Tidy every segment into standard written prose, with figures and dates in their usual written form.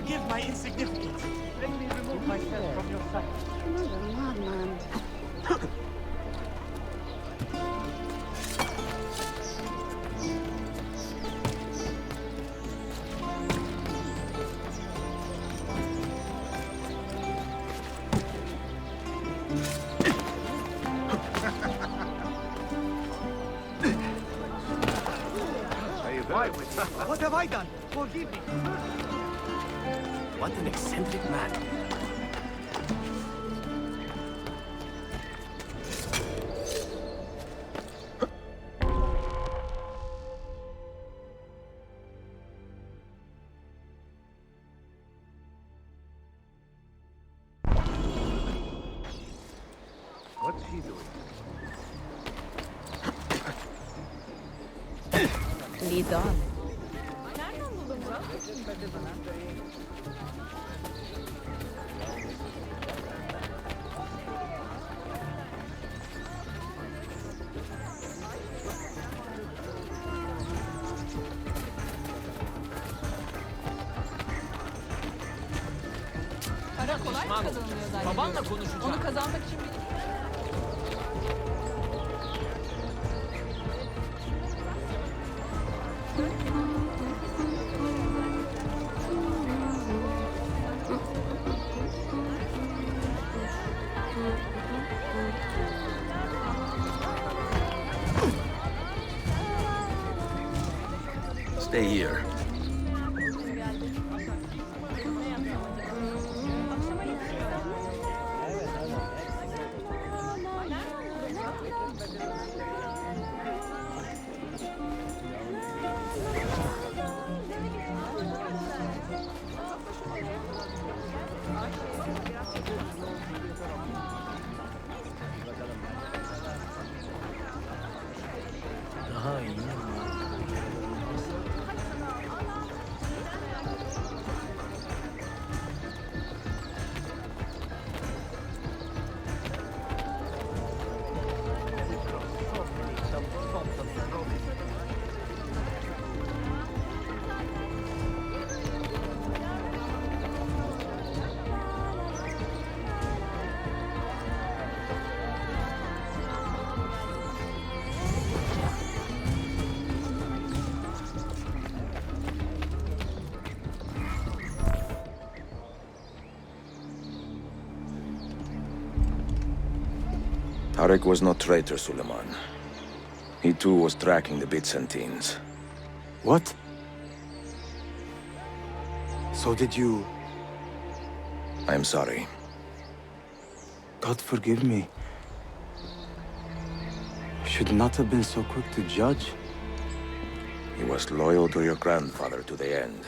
Forgive my insignificance. Let me remove myself from your sight. You're a madman. What have I done? Forgive me. What an eccentric man. What's he doing? Lead on. Para kolay mı kazanılıyor zannediyorum? Babanla konuşacağım. Onu kazanmak için bir... Stay here. Daha iyi. Tarek was no traitor, Suleiman. He too was tracking the Byzantines. What? So did you... I am sorry. God forgive me. Should not have been so quick to judge. He was loyal to your grandfather to the end.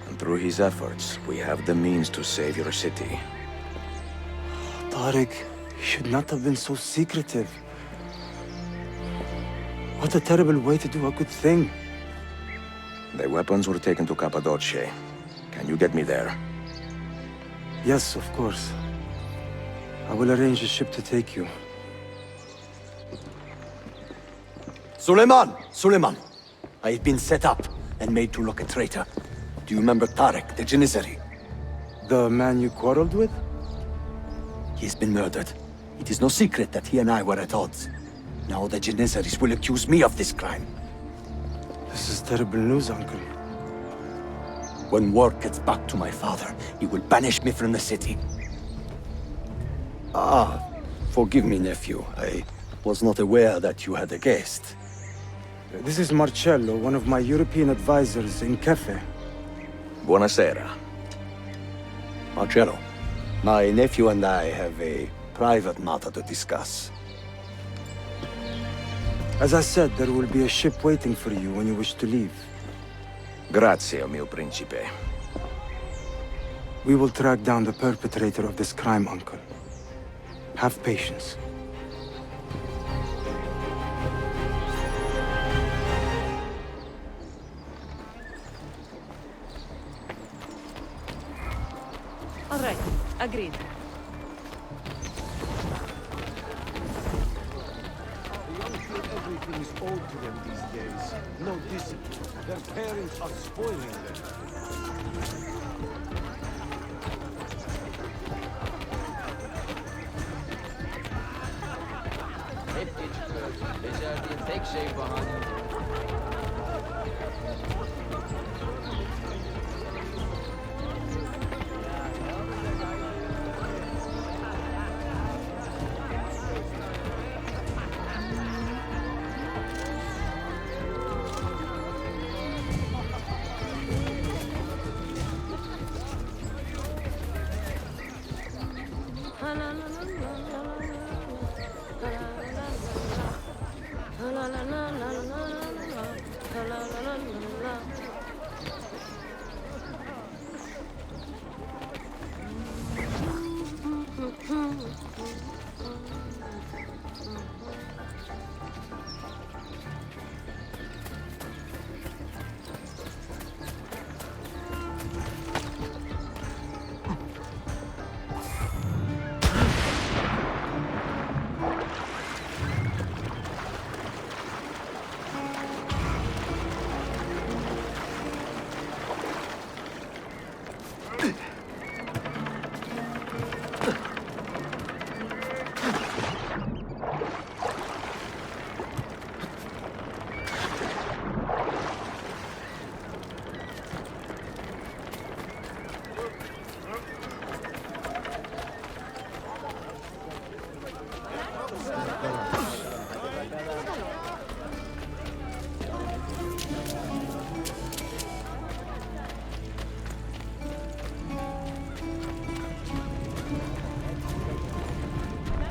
And through his efforts, we have the means to save your city. Tariq should not have been so secretive. What a terrible way to do a good thing. The weapons were taken to Cappadocia. Can you get me there? Yes, of course. I will arrange a ship to take you. Suleiman! Suleiman! I have been set up and made to look a traitor. Do you remember Tarek, the Janissary? The man you quarreled with? He has been murdered. It is no secret that he and I were at odds. Now the Janissaries will accuse me of this crime. This is terrible news, Uncle. When word gets back to my father, he will banish me from the city. Ah, forgive me, nephew. I was not aware that you had a guest. This is Marcello, one of my European advisors in Cafe. Buonasera. Marcello, my nephew and I have a private matter to discuss. As I said, there will be a ship waiting for you when you wish to leave. Grazie, mio principe. We will track down the perpetrator of this crime, Uncle. Have patience. All right, agreed. Everything is owed to them these days. No discipline. Their parents are spoiling them. Hep gecikiyor. Becerdiğin tek şey bahane.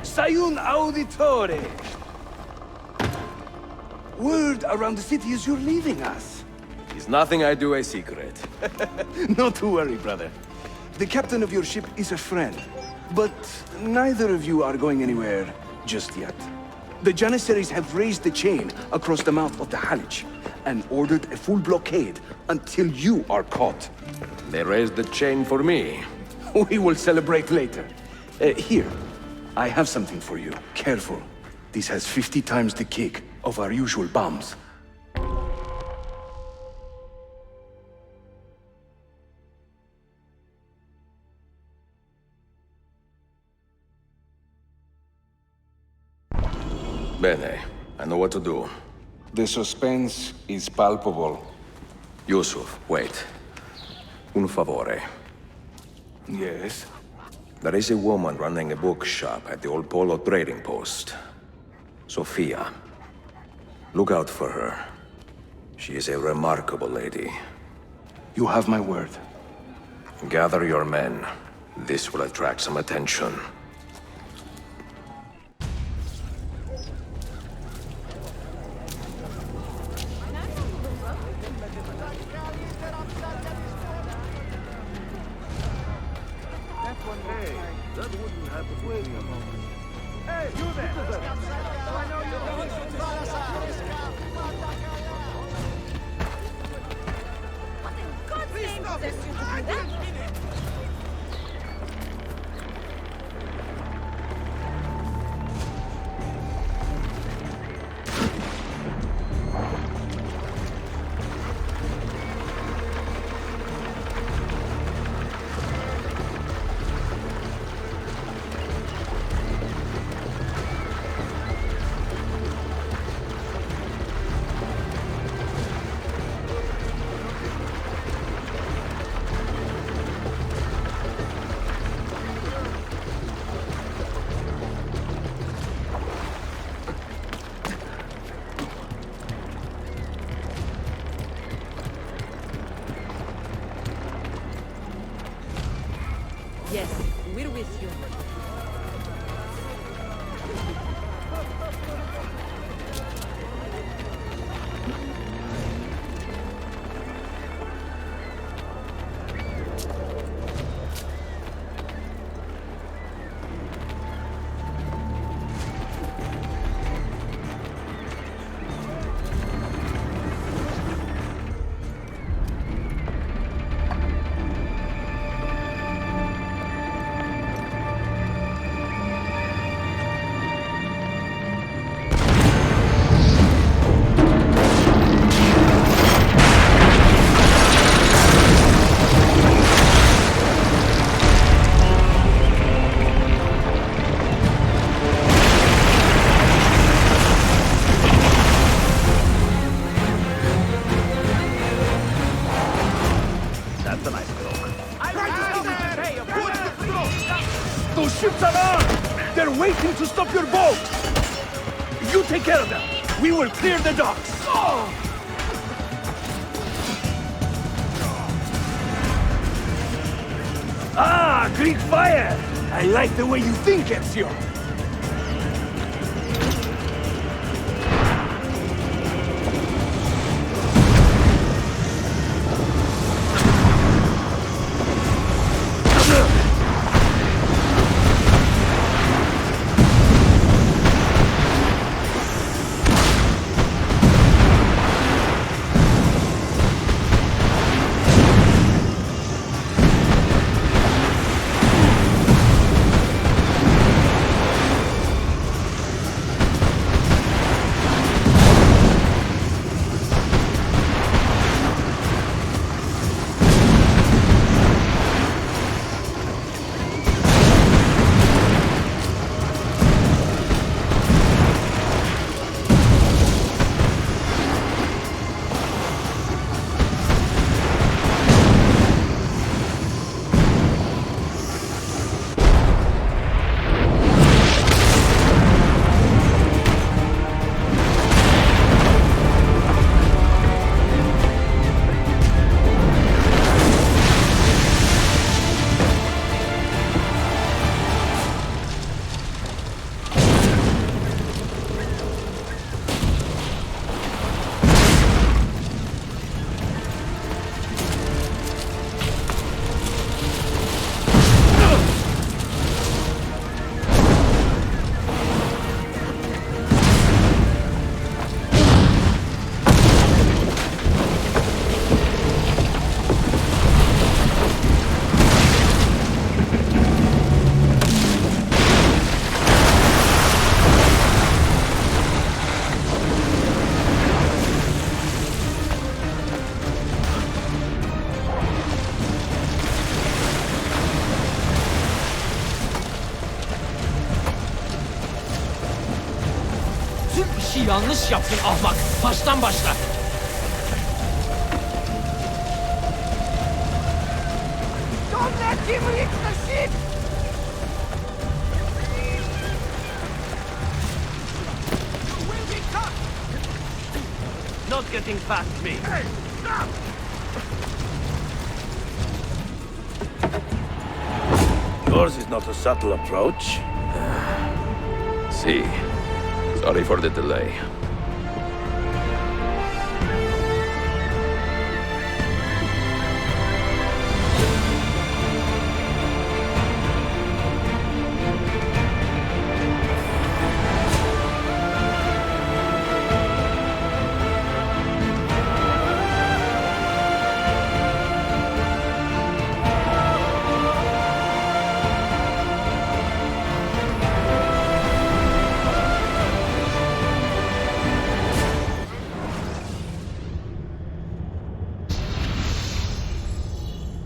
Sayun Auditore! Word around the city is you're leaving us. Is nothing I do a secret. Not to worry, brother. The captain of your ship is a friend, but neither of you are going anywhere just yet. The Janissaries have raised the chain across the mouth of the Halich and ordered a full blockade until you are caught. They raised the chain for me. We will celebrate later. Here, I have something for you. Careful. This has 50 times the kick of our usual bombs. Bene, I know what to do. The suspense is palpable. Yusuf, wait. Un favore. Yes? There is a woman running a bookshop at the Old Polo trading post. Sophia. Look out for her. She is a remarkable lady. You have my word. Gather your men. This will attract some attention. Yes, we're with you. Ships are armed! They're waiting to stop your boat! You take care of them! We will clear the docks! Ah, Greek fire! I like the way you think, Ezio! Tüm işi yanlış yaptın ahmak. Baştan başla. Don't let him reach the ship! Not getting past me. Hey, stop! Yours is not a subtle approach. See. Sorry for the delay.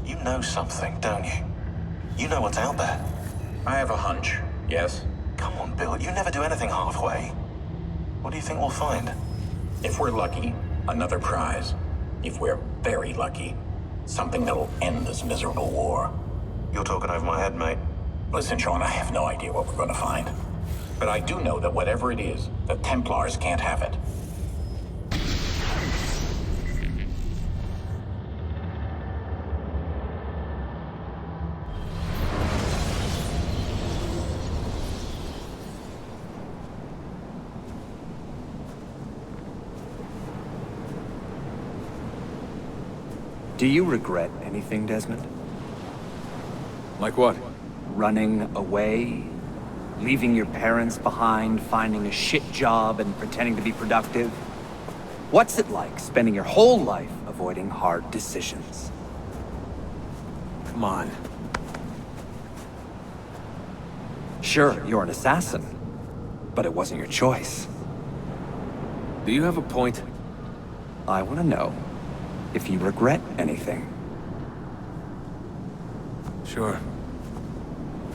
You know something, don't you? You know what's out there. I have a hunch, yes? Come on, Bill, you never do anything halfway. What do you think we'll find? If we're lucky, another prize. If we're very lucky, something that'll end this miserable war. You're talking over my head, mate. Listen, Sean, I have no idea what we're going to find. But I do know that whatever it is, the Templars can't have it. Do you regret anything, Desmond? Like what? Running away? Leaving your parents behind, finding a shit job and pretending to be productive? What's it like spending your whole life avoiding hard decisions? Come on. Sure, you're an assassin, but it wasn't your choice. Do you have a point? I want to know if you regret anything. Sure.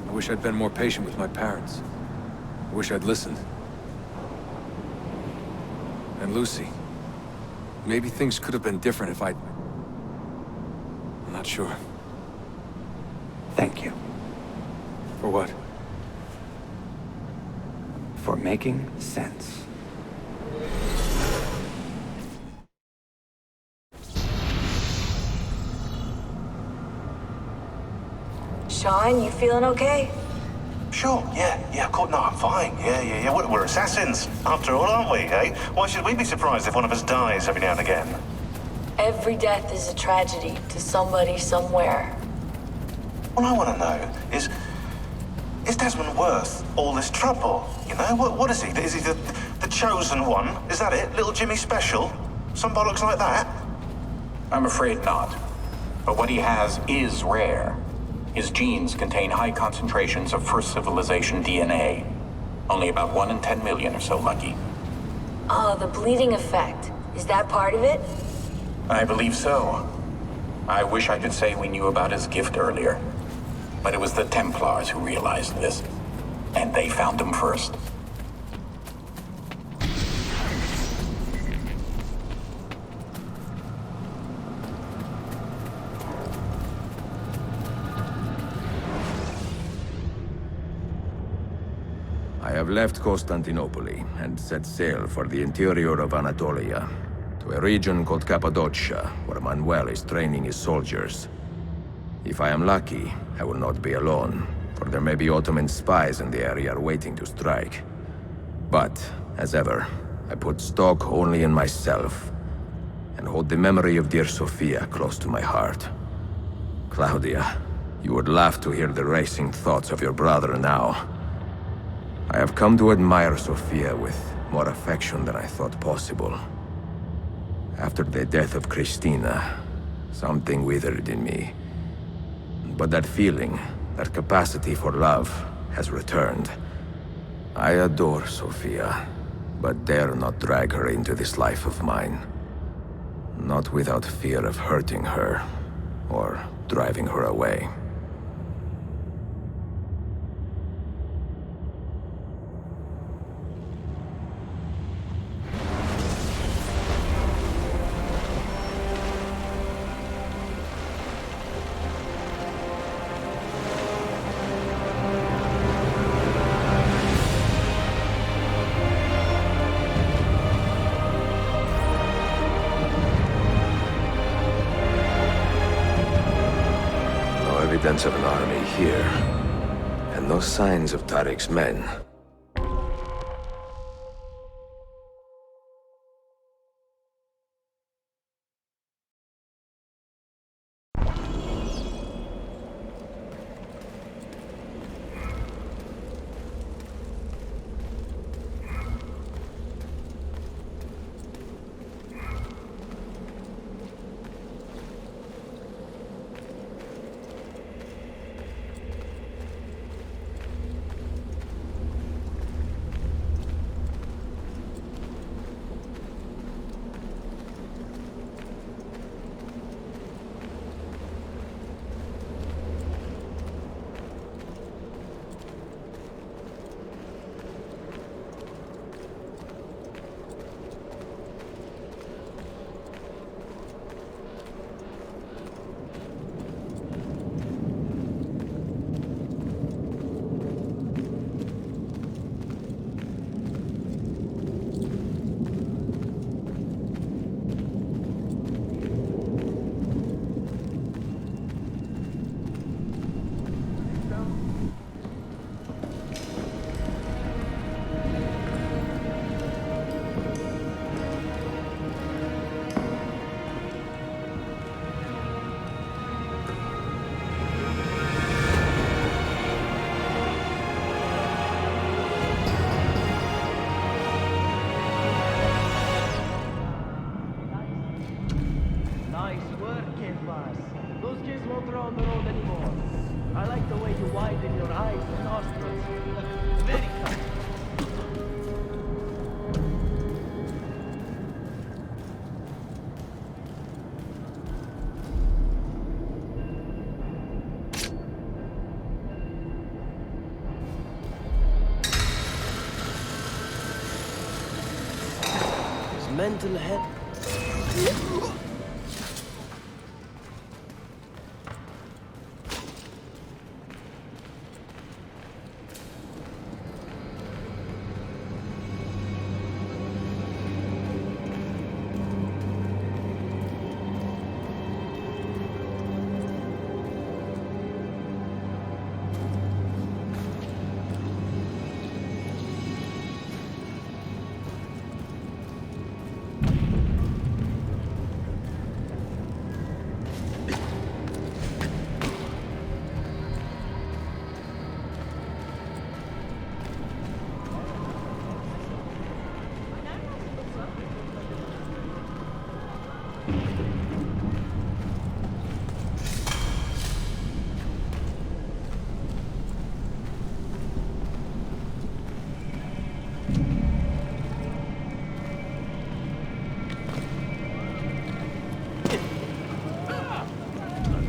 I wish I'd been more patient with my parents. I wish I'd listened. And Lucy. Maybe things could have been different if I'd... I'm not sure. Thank you. For what? for making sense. Sean, you feeling okay? Sure, yeah, cool. No, I'm fine. Yeah. We're assassins, after all, aren't we, eh? Why should we be surprised if one of us dies every now and again? Every death is a tragedy to somebody somewhere. What I want to know is Desmond worth all this trouble? You know, what is he? Is he the chosen one? Is that it? Little Jimmy Special? Some bollocks like that? I'm afraid not. But what he has is rare. His genes contain high concentrations of First Civilization DNA. Only about 1 in 10 million are so lucky. Oh, the bleeding effect. Is that part of it? I believe so. I wish I could say we knew about his gift earlier. But it was the Templars who realized this. And they found him first. I have left Constantinople and set sail for the interior of Anatolia, to a region called Cappadocia, where Manuel is training his soldiers. If I am lucky, I will not be alone, for there may be Ottoman spies in the area waiting to strike. But, as ever, I put stock only in myself, and hold the memory of dear Sophia close to my heart. Claudia, you would laugh to hear the racing thoughts of your brother now. I have come to admire Sophia with more affection than I thought possible. After the death of Christina, something withered in me. But that feeling, that capacity for love, has returned. I adore Sophia, but dare not drag her into this life of mine. Not without fear of hurting her, or driving her away. Evidence of an army here, and no signs of Tariq's men. Mental head.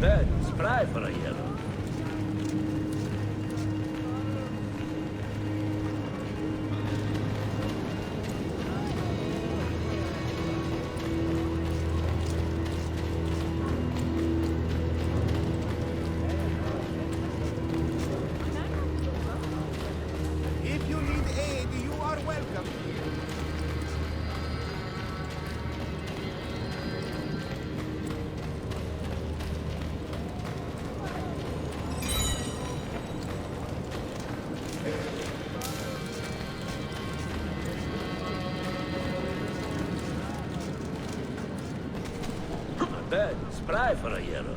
bet. Spry for a hero. If you need aid, you are welcome. Bet. Spry for a hero.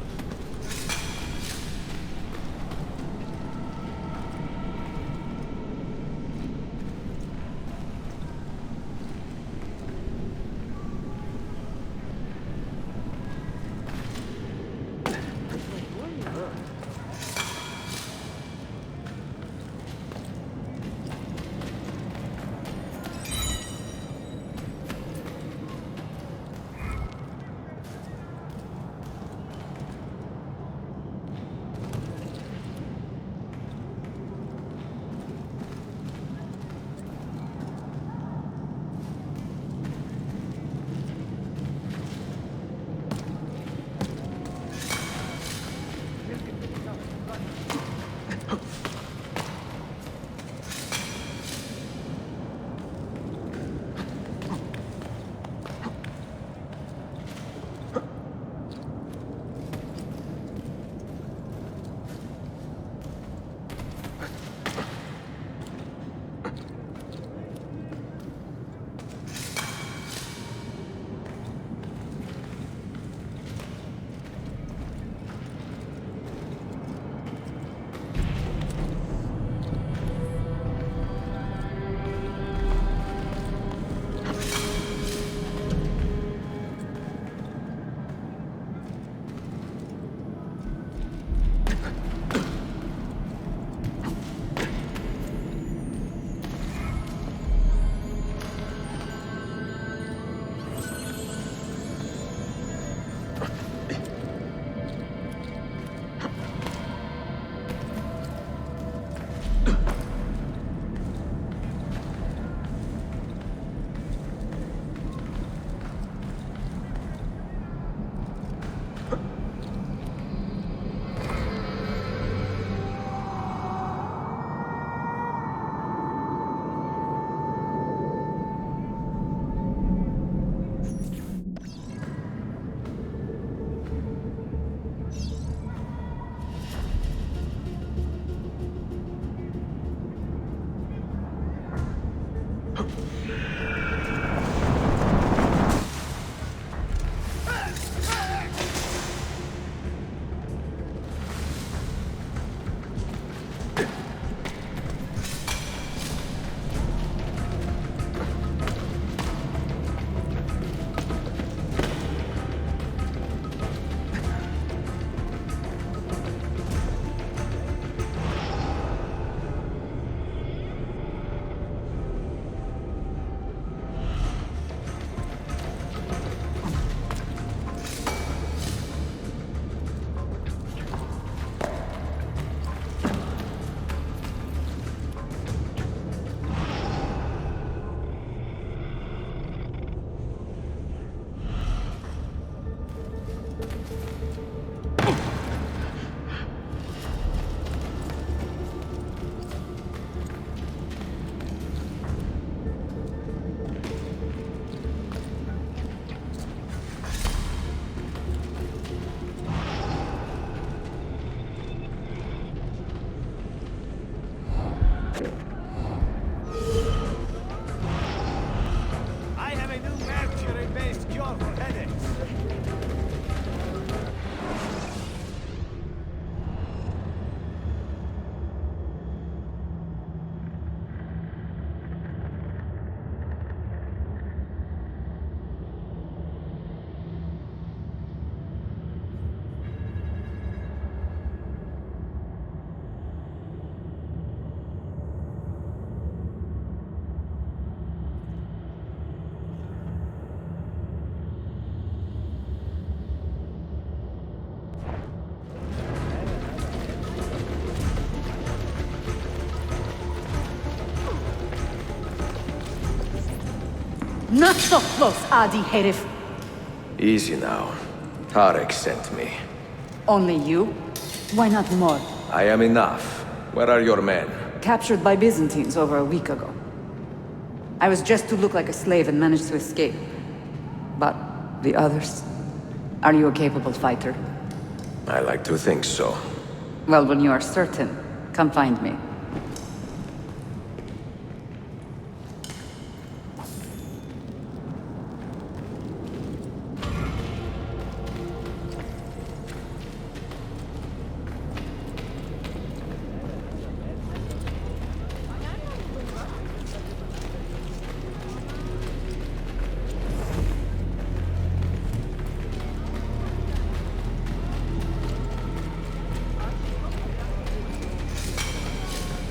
Not so close, Adi Herif. Easy now. Tarek sent me. Only you? Why not more? I am enough. Where are your men? Captured by Byzantines over a week ago. I was just to look like a slave and managed to escape. But the others? Are you a capable fighter? I like to think so. Well, when you are certain, come find me.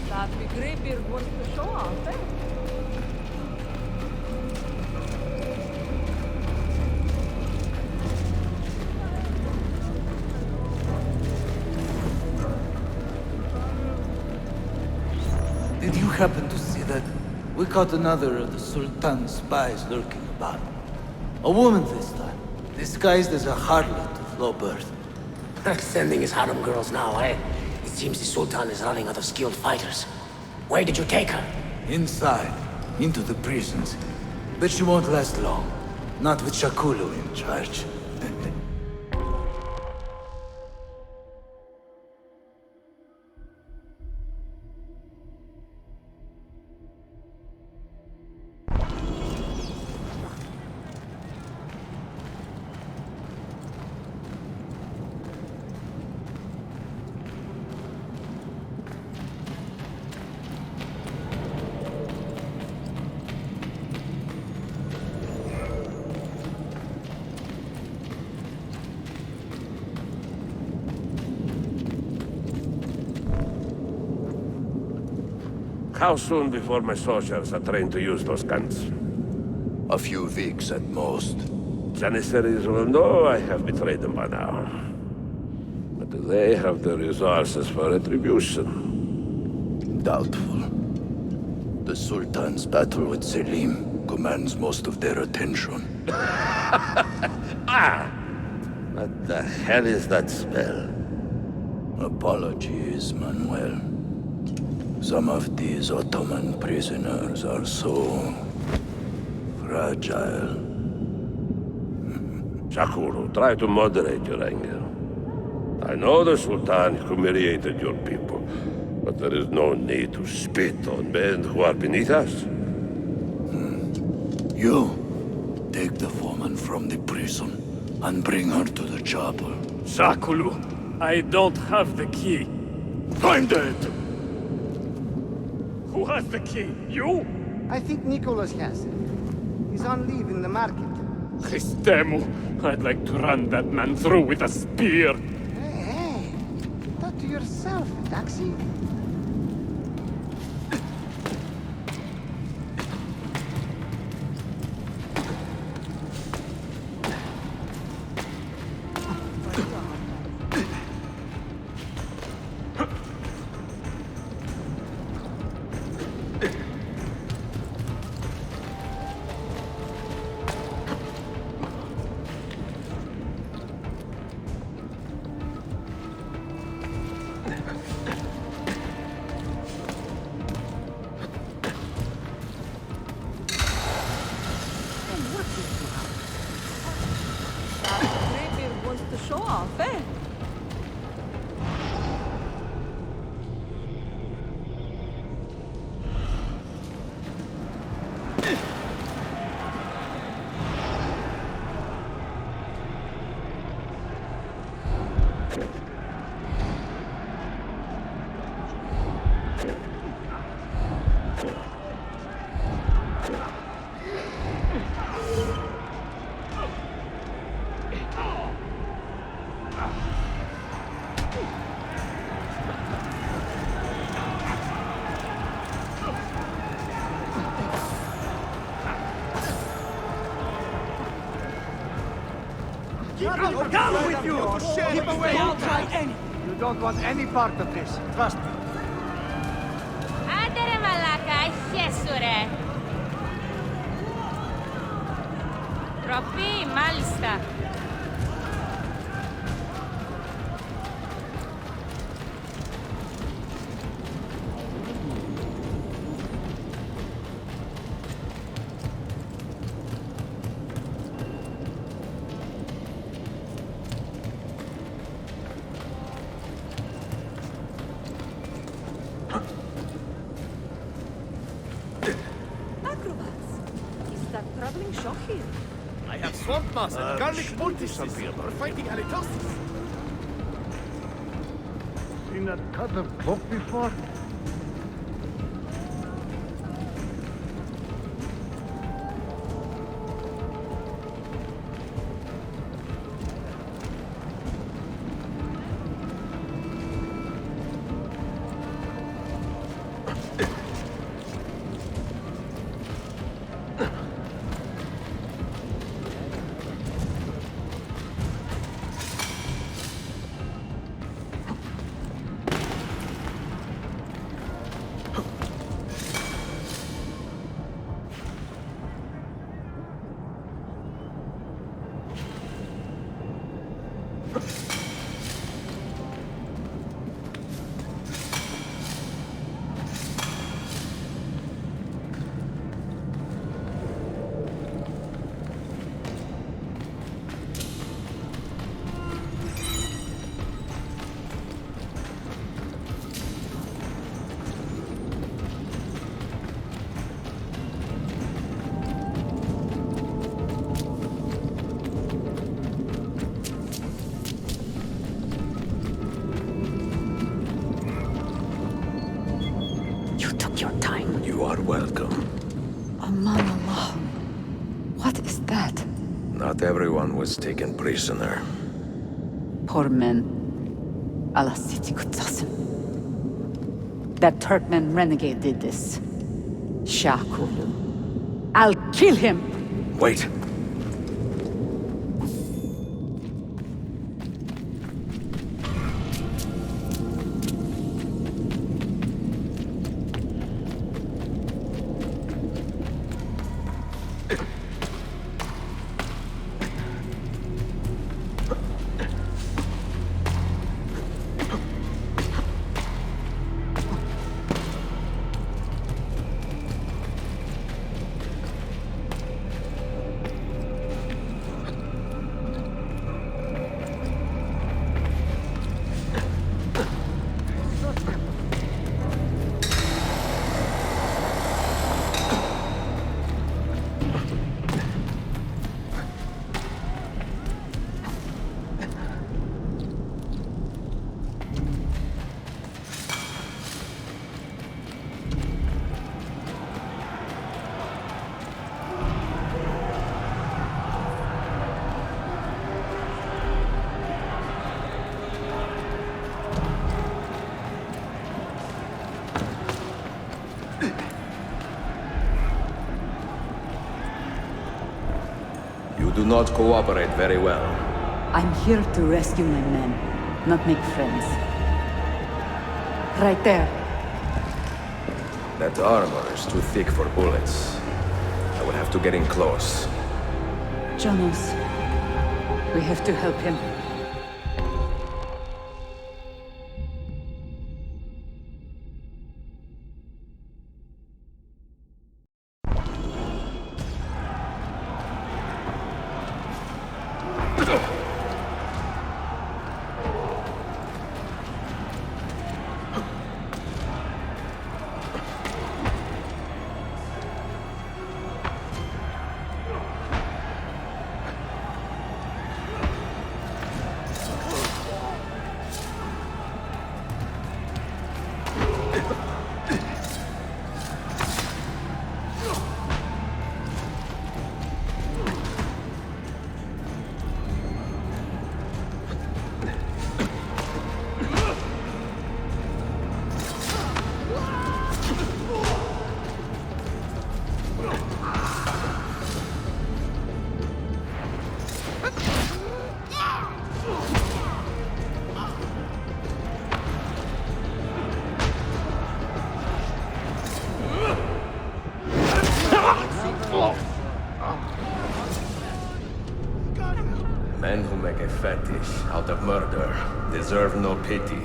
That'd be great if you're going to show off, eh? Did you happen to see that? We caught another of the Sultan's spies lurking about. A woman this time, disguised as a harlot of low birth. Sending his harem girls now, eh? It seems the Sultan is running out of skilled fighters. Where did you take her? Inside, into the prisons. But she won't last long. Not with Shakulu in charge. How soon before my soldiers are trained to use those guns? A few weeks at most. Janissaries will know I have betrayed them by now. But do they have the resources for retribution? Doubtful. The Sultan's battle with Selim commands most of their attention. What the hell is that spell? Apologies, Manuel. Some of these Ottoman prisoners are so fragile. Shakulu, try to moderate your anger. I know the Sultan humiliated your people, but there is no need to spit on men who are beneath us. You, take the woman from the prison and bring her to the chapel. Shakulu, I don't have the key. I'm dead! Who has the key? You? I think Nicholas has it. He's on leave in the market. Christemu, I'd like to run that man through with a spear. Hey, talk to yourself, Taxi. To show off, eh? Down with you! Keep away! Don't try any! You don't want any part of this. Trust me. Adere malaka, Τροφή, μάλιστα. Traveling shock here. I have swamp moss and garlic poultices for fighting halitosis. Seen that cut of cloak before? You are welcome. Aman Allah. What is that? Not everyone was taken prisoner. Poor men. Allah siti kutsasın. That Turkmen renegade did this. Shakulu. I'll kill him! Wait. You do not cooperate very well. I'm here to rescue my men, not make friends. Right there. That armor is too thick for bullets. I will have to get in close. Jonas, we have to help him. of murder deserve no pity.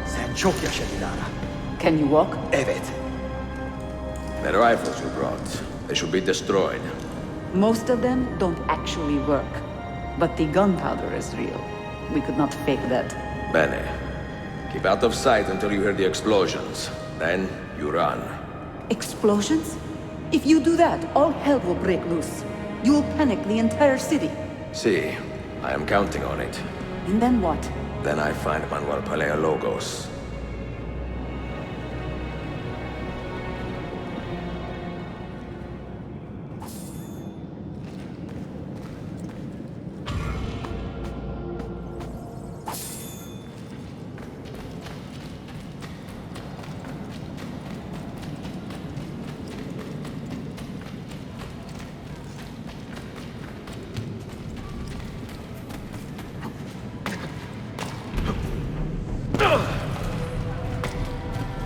Sen çok yaşa Dilara. Can you walk? Evet. The rifles you brought, they should be destroyed. Most of them don't actually work. But the gunpowder is real. We could not fake that. Bene. Keep out of sight until you hear the explosions. Then, you run. Explosions? If you do that, all hell will break loose. You will panic the entire city. See, I am counting on it. And then what? Then I find Manuel Paleologos.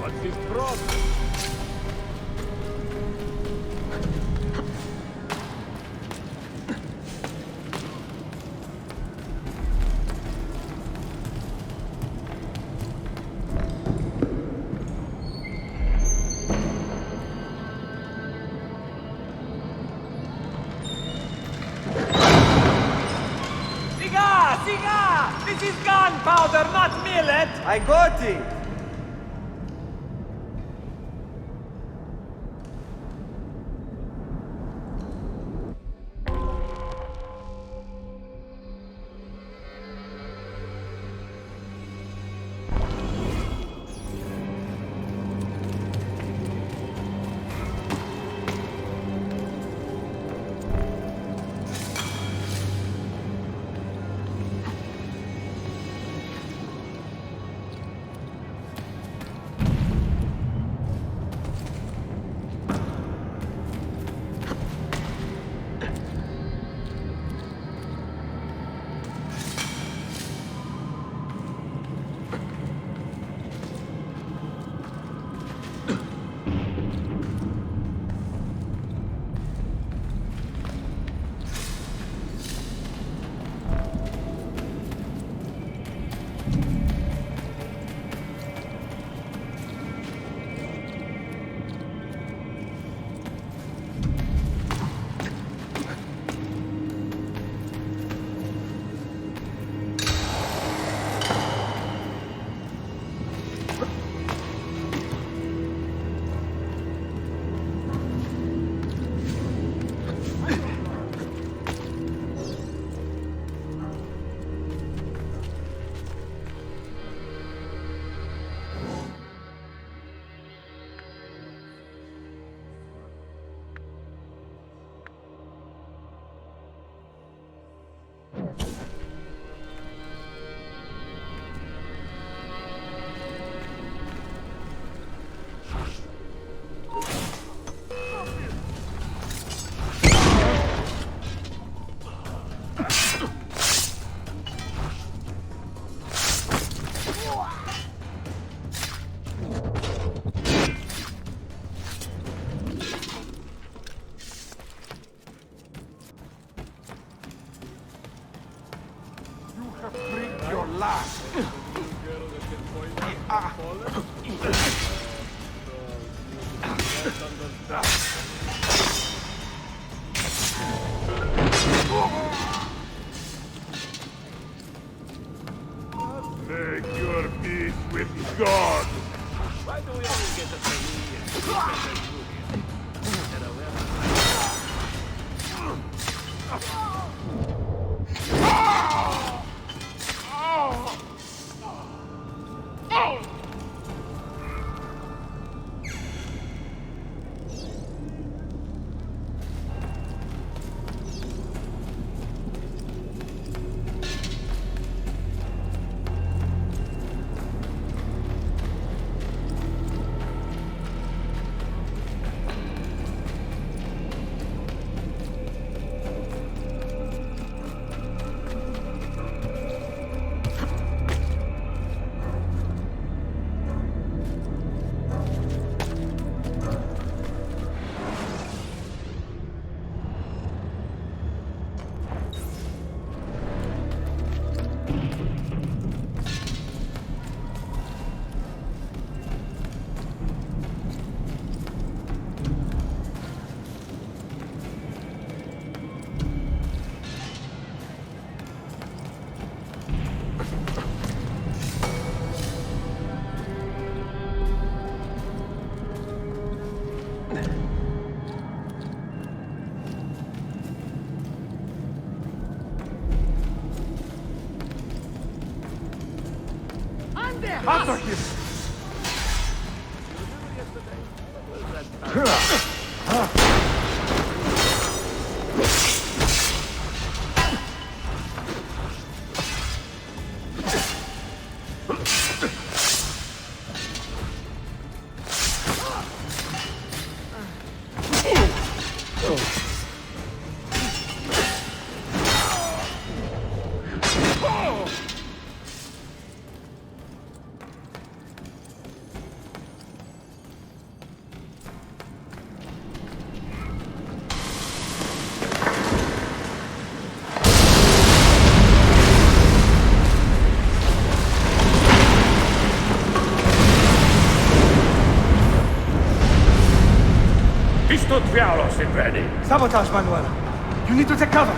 What's his problem? Siga! This is gunpowder, not millet! I got it! Your last. Make your peace with God. Why do we always get the After him! Diavolo, sit ready. Sabotage, Manuel. You need to take cover.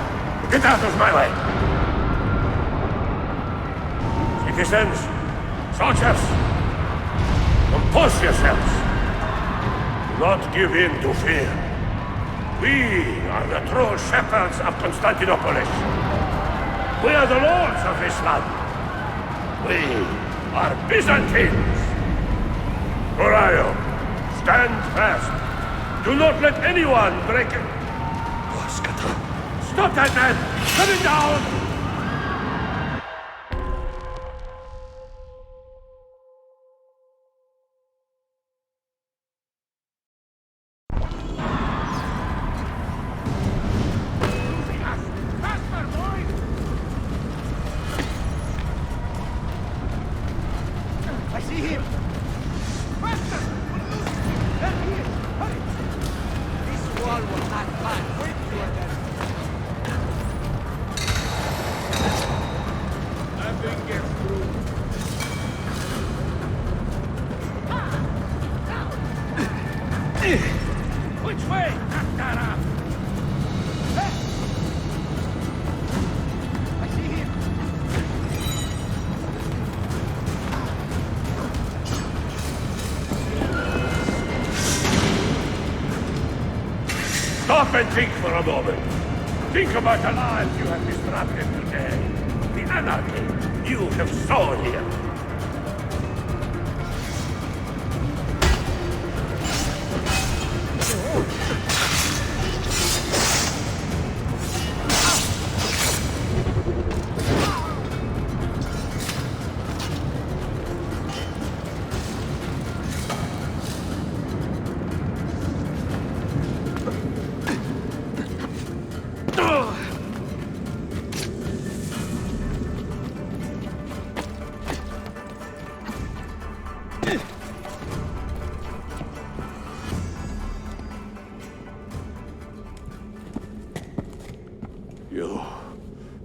Get out of my way. Citizens, soldiers, compose yourselves. Do not give in to fear. We are the true shepherds of Constantinopolis. We are the lords of this land. We are Byzantines. Corayo, stand fast. Do not let anyone break it. Stop that man! Put him down! I see him! Faster! There he is! Hurry! This wall will not find. Wait till you're there. Nothing gets through. Which way? Katara! I see him! Stop and think for a moment. Think about the lives you have disrupted today. The anarchy you have sown here.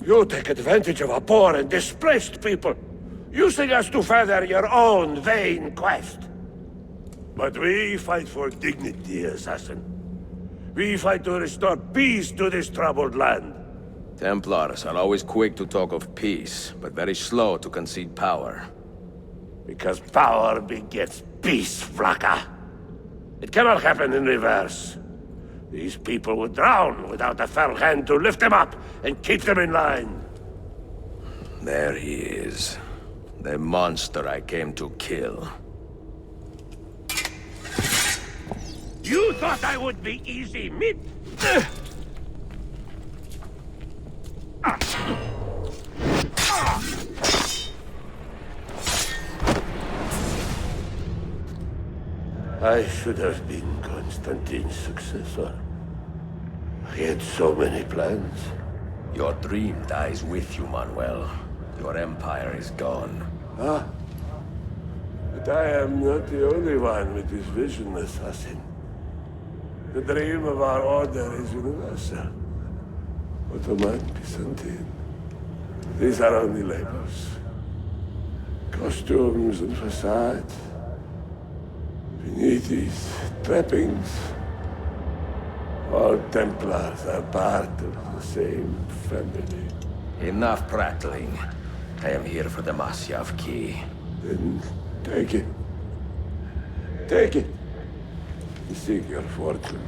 You take advantage of our poor and displaced people, using us to further your own vain quest. But we fight for dignity, assassin. We fight to restore peace to this troubled land. Templars are always quick to talk of peace, but very slow to concede power. Because power begets peace, Flaka. It cannot happen in reverse. These people would drown without a fell hand to lift them up and keep them in line. There he is. The monster I came to kill. You thought I would be easy meat? I should have been Constantine's successor. He had so many plans. Your dream dies with you, Manuel. Your empire is gone. Ah. But I am not the only one with this vision, assassin. The dream of our order is universal. Ottoman, Byzantine. These are only labels. Costumes and facades. Beneath these trappings, all Templars are part of the same family. Enough prattling. I am here for the Masyav key. Then take it. Take it. Seek your fortune.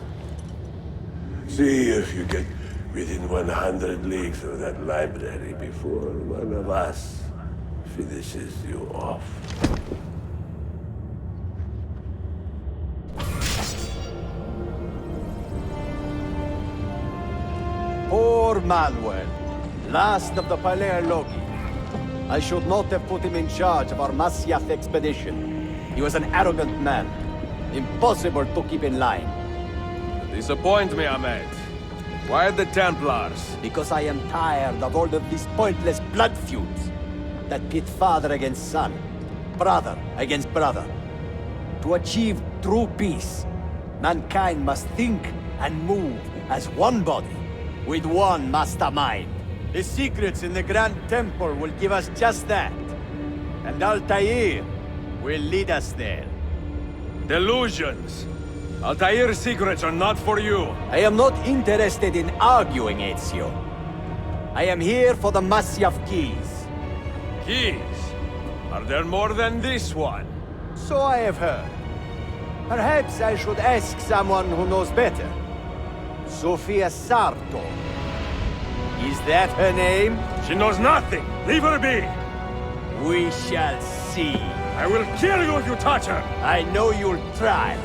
See if you get within 100 leagues of that library before one of us finishes you off. Poor Manuel, last of the Paleologi. I should not have put him in charge of our Masyaf expedition. He was an arrogant man. Impossible to keep in line. You disappoint me, Ahmed. Why the Templars? Because I am tired of all of these pointless blood feuds that pit father against son, brother against brother. To achieve true peace, mankind must think and move as one body, with one mastermind. The secrets in the Grand Temple will give us just that. And Altair will lead us there. Delusions! Altair's secrets are not for you. I am not interested in arguing, Ezio. I am here for the Masyaf keys. Keys? Are there more than this one? So I have heard. Perhaps I should ask someone who knows better. Sofia Sarto. Is that her name? She knows nothing! Leave her be! We shall see. I will kill you if you touch her! I know you'll try.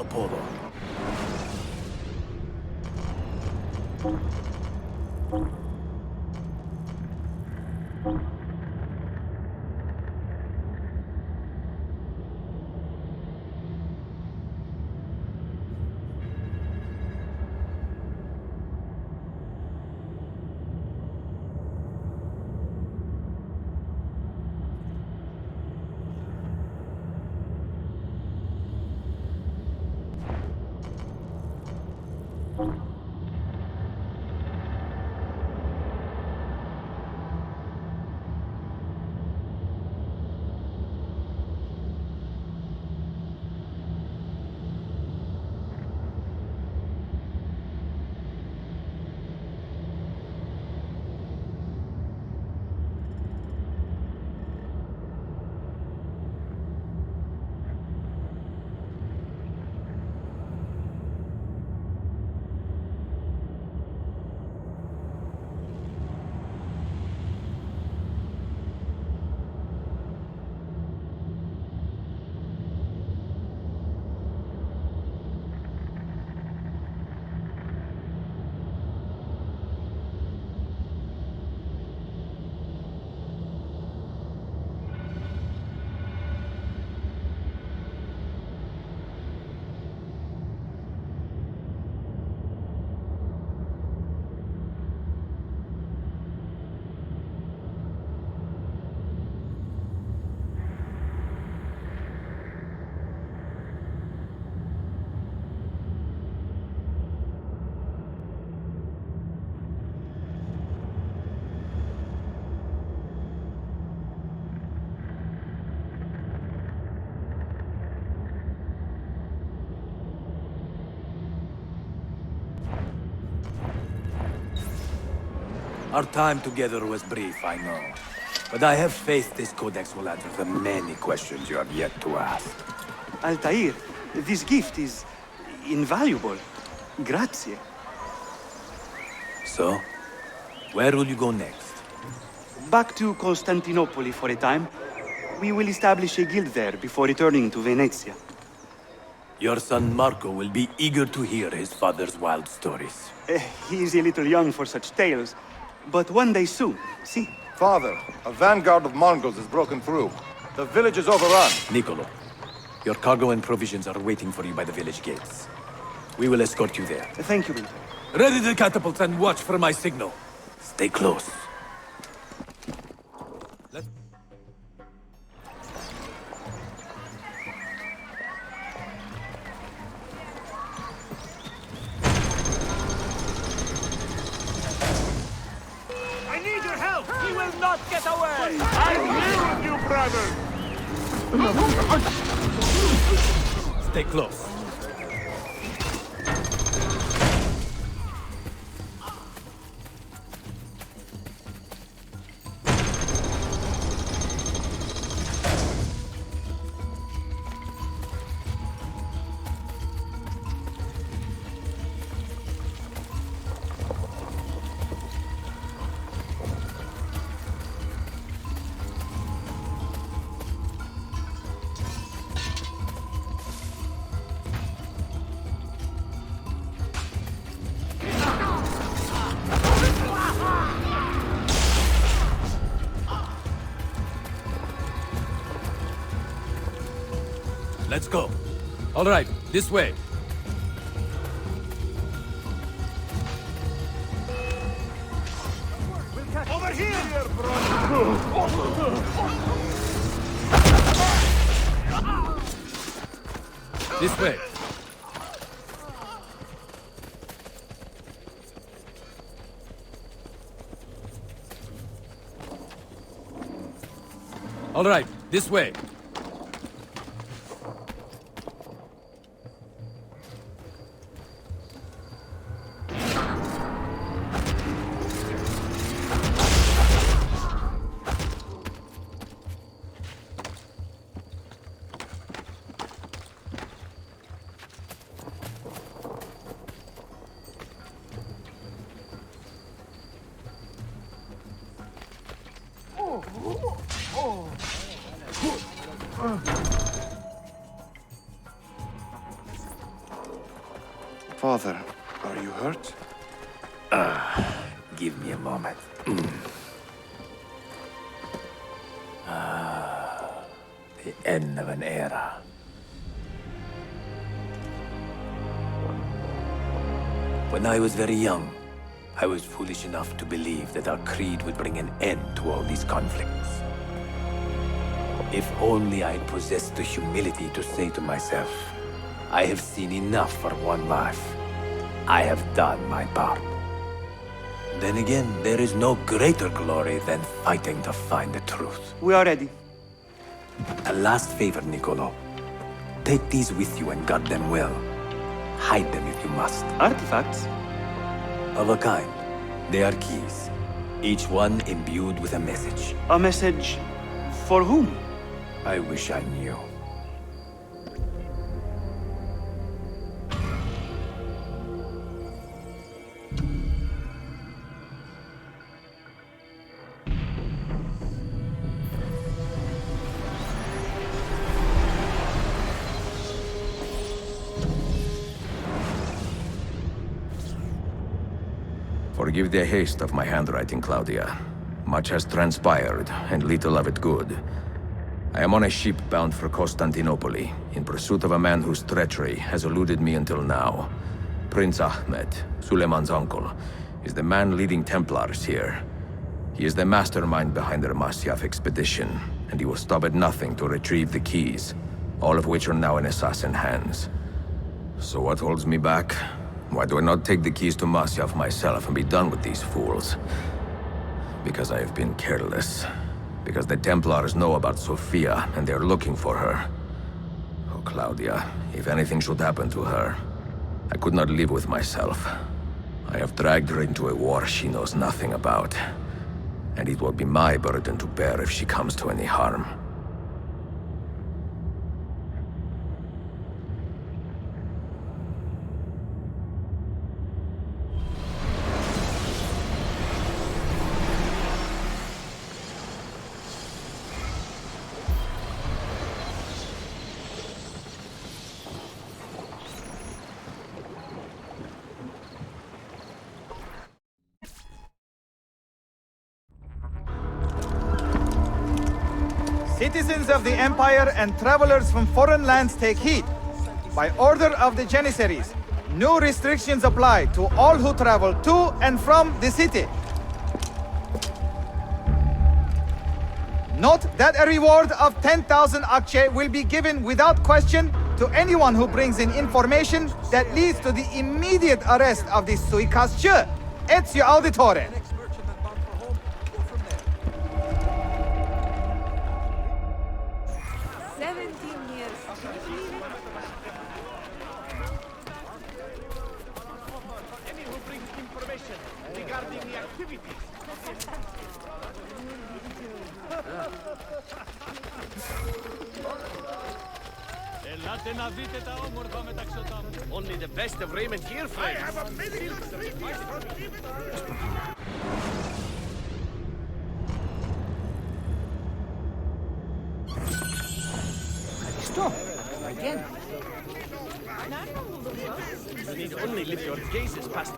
the Polo. Our time together was brief, I know. But I have faith this codex will answer the many questions you have yet to ask. Altair, this gift is invaluable. Grazie. So, where will you go next? Back to Constantinople for a time. We will establish a guild there before returning to Venezia. Your son Marco will be eager to hear his father's wild stories. He is a little young for such tales, but one day soon, see? Father, a vanguard of Mongols has broken through. The village is overrun. Niccolo, your cargo and provisions are waiting for you by the village gates. We will escort you there. Thank you, Winter. Ready the catapults and watch for my signal. Stay close. I need your help! He will not get away! I'm here with you, brother! Stay close. Let's go. All right, this way. Over here, This way. All right, this way. father. Are you hurt? Give me a moment. The end of an era. When I was very young, I was foolish enough to believe that our creed would bring an end to all these conflicts. If only I possessed the humility to say to myself, I have seen enough for one life. I have done my part. Then again, there is no greater glory than fighting to find the truth. We are ready. A last favor, Nicolo. Take these with you and guard them well. Hide them if you must. Artifacts? Of a kind. They are keys. Each one imbued with a message. A message for whom? I wish I knew. Forgive the haste of my handwriting, Claudia. Much has transpired, and little of it good. I am on a ship bound for Constantinople, in pursuit of a man whose treachery has eluded me until now. Prince Ahmed, Suleiman's uncle, is the man leading Templars here. He is the mastermind behind their Masyaf expedition, and he will stop at nothing to retrieve the keys, all of which are now in assassin hands. So what holds me back? Why do I not take the keys to Masyaf myself and be done with these fools? Because I have been careless. Because the Templars know about Sophia, and they're looking for her. Oh, Claudia, if anything should happen to her, I could not live with myself. I have dragged her into a war she knows nothing about. And it will be my burden to bear if she comes to any harm. Citizens of the Empire and travelers from foreign lands take heed. By order of the Janissaries, new restrictions apply to all who travel to and from the city. Note that a reward of 10,000 akçe will be given without question to anyone who brings in information that leads to the immediate arrest of the suikastçı. Ezio Auditore. 17 years. Any who brings information regarding the activities. Ελάτε να δείτε τα όμορφα μεταξωτά μου. Only the best of raiment here, friend. I have a medical Stop! Again. You need only lift your gazes past.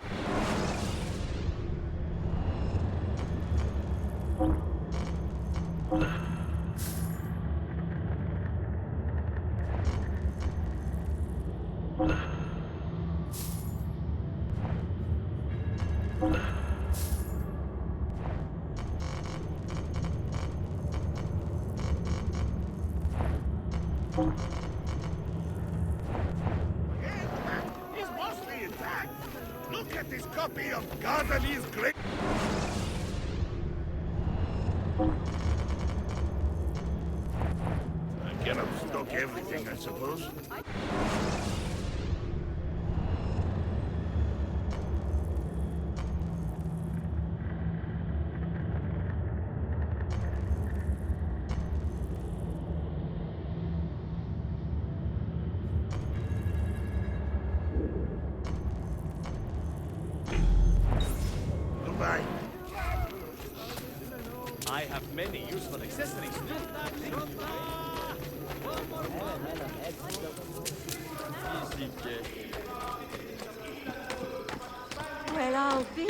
He's mostly intact. Look at this copy of Ghazali's great... I cannot stock everything, I suppose. Goodbye. I have many useful accessories. where I'll be.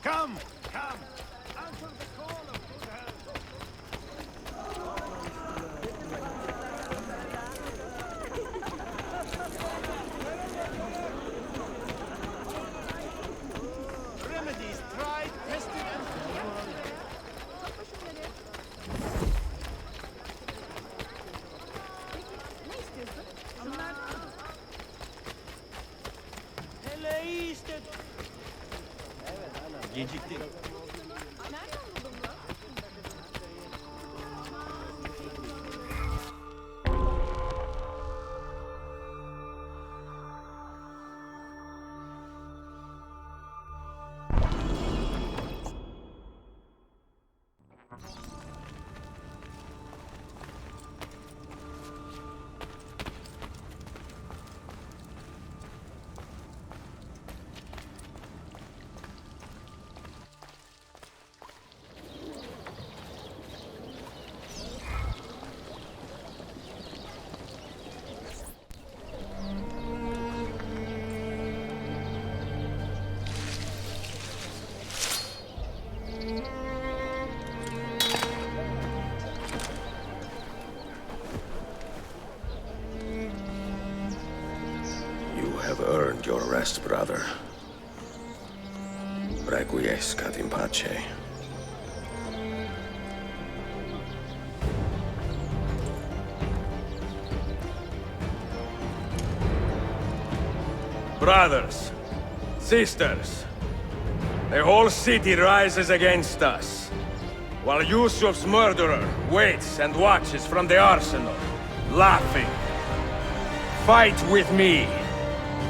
Come! Come! Answer the call of good health! Remedies tried, tested, and Hele işte. Geciktik. Earned your rest, brother. Requiescat in pace. Brothers, sisters, the whole city rises against us, while Yusuf's murderer waits and watches from the arsenal, laughing. Fight with me,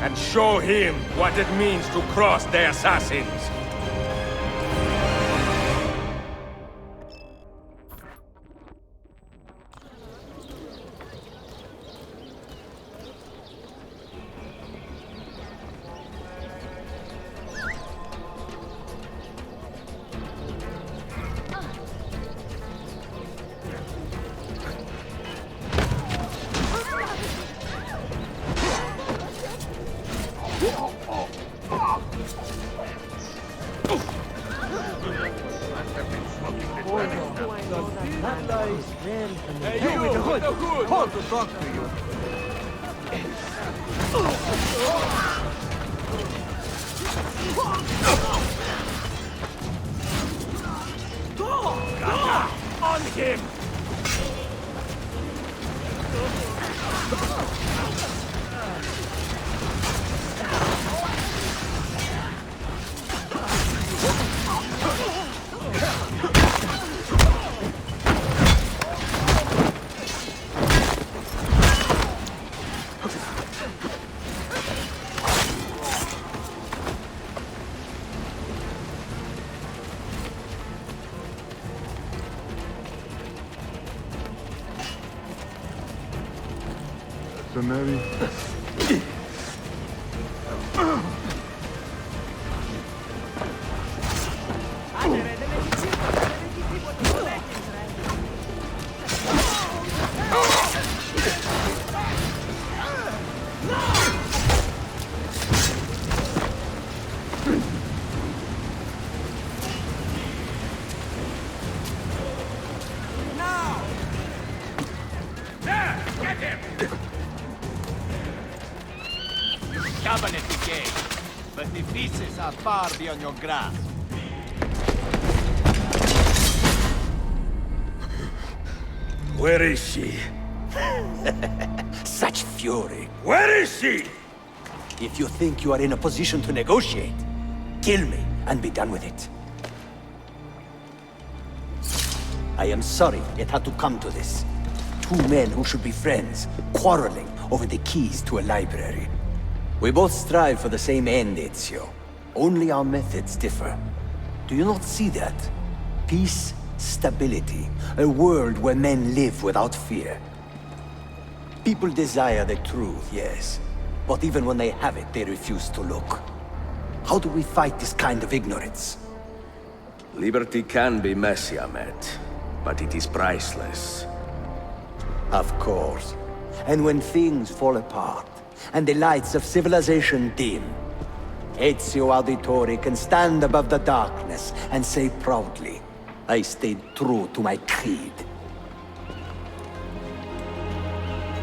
and show him what it means to cross the assassins. Hey, you with the hood! Hold to talk to you. On him! Mary. Cabinet decay, but the pieces are far beyond your grasp. Where is she? Such fury. Where is she? If you think you are in a position to negotiate, kill me and be done with it. I am sorry it had to come to this. Two men who should be friends, quarreling over the keys to a library. We both strive for the same end, Ezio. Only our methods differ. Do you not see that? Peace, stability, a world where men live without fear. People desire the truth, yes. But even when they have it, they refuse to look. How do we fight this kind of ignorance? Liberty can be messy, Ahmed, but it is priceless. Of course. And when things fall apart, and the lights of civilization dim, Ezio Auditore can stand above the darkness and say proudly, I stayed true to my creed.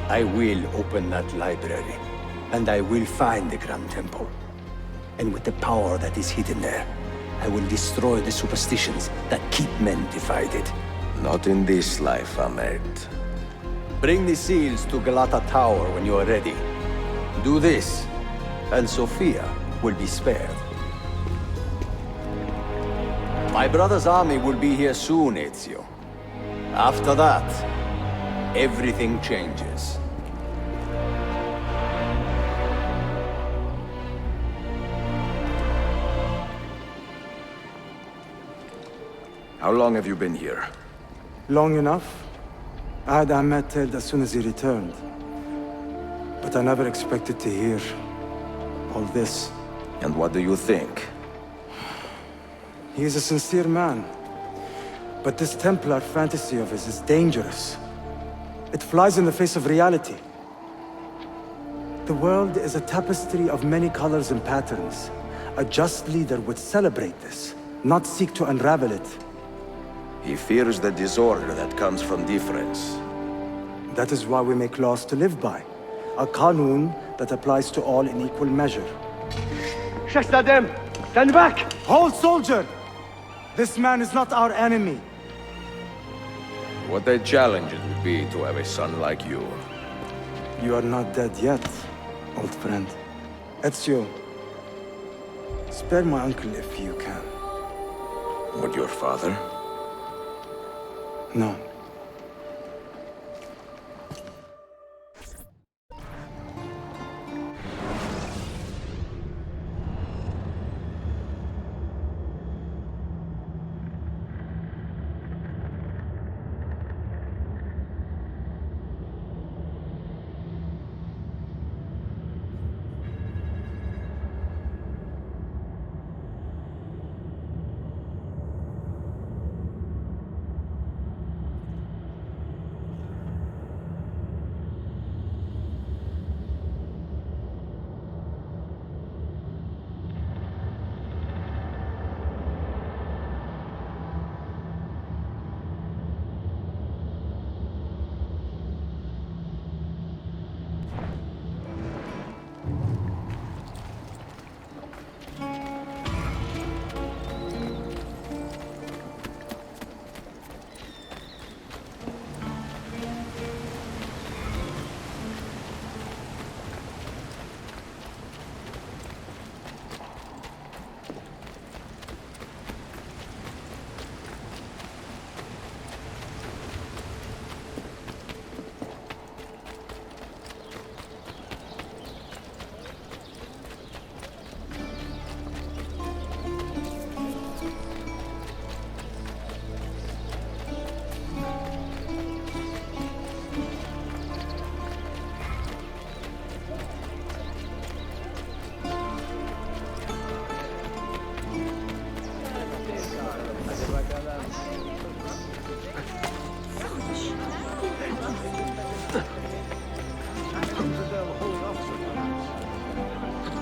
I will open that library, and I will find the Grand Temple. And with the power that is hidden there, I will destroy the superstitions that keep men divided. Not in this life, Ahmed. Bring the seals to Galata Tower when you are ready. Do this, and Sofia will be spared. My brother's army will be here soon, Ezio. After that, everything changes. How long have you been here? Long enough. I had Ahmed killed as soon as he returned. But I never expected to hear all this. And what do you think? He is a sincere man. But this Templar fantasy of his is dangerous. It flies in the face of reality. The world is a tapestry of many colors and patterns. A just leader would celebrate this, not seek to unravel it. He fears the disorder that comes from difference. That is why we make laws to live by. A Qanun that applies to all in equal measure. Shashtadem, stand back! Hold, soldier! This man is not our enemy. What a challenge it would be to have a son like you. You are not dead yet, old friend. Ezio, spare my uncle if you can. But your father? No.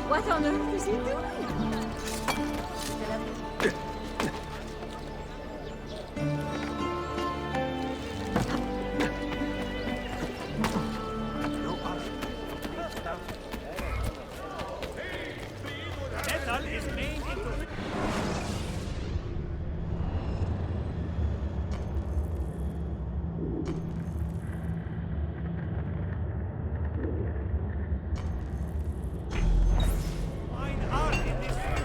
What on earth is he doing? Metal is made into... Mine art in this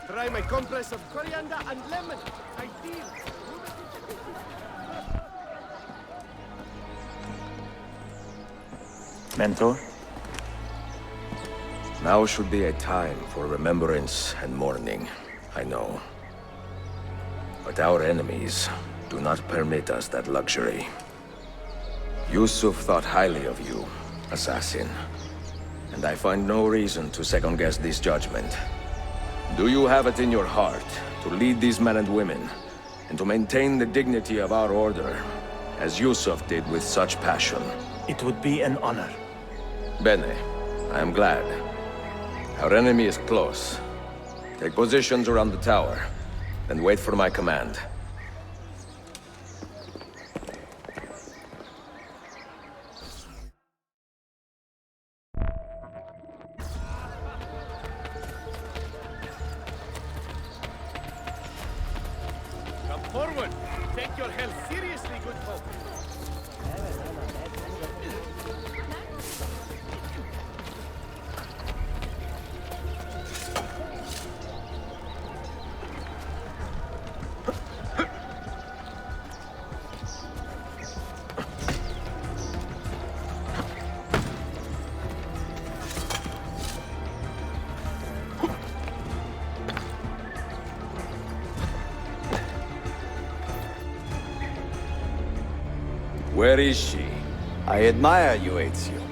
Try my compress of coriander and lemon. Ideal. Mentor? Now should be a time for remembrance and mourning, I know. But our enemies do not permit us that luxury. Yusuf thought highly of you, assassin. And I find no reason to second-guess this judgment. Do you have it in your heart to lead these men and women, and to maintain the dignity of our order, as Yusuf did with such passion? It would be an honor. Bene, I am glad. Our enemy is close. Take positions around the tower, and wait for my command. Come forward. Take your health seriously, good folk. Where is she? I admire you, Ezio.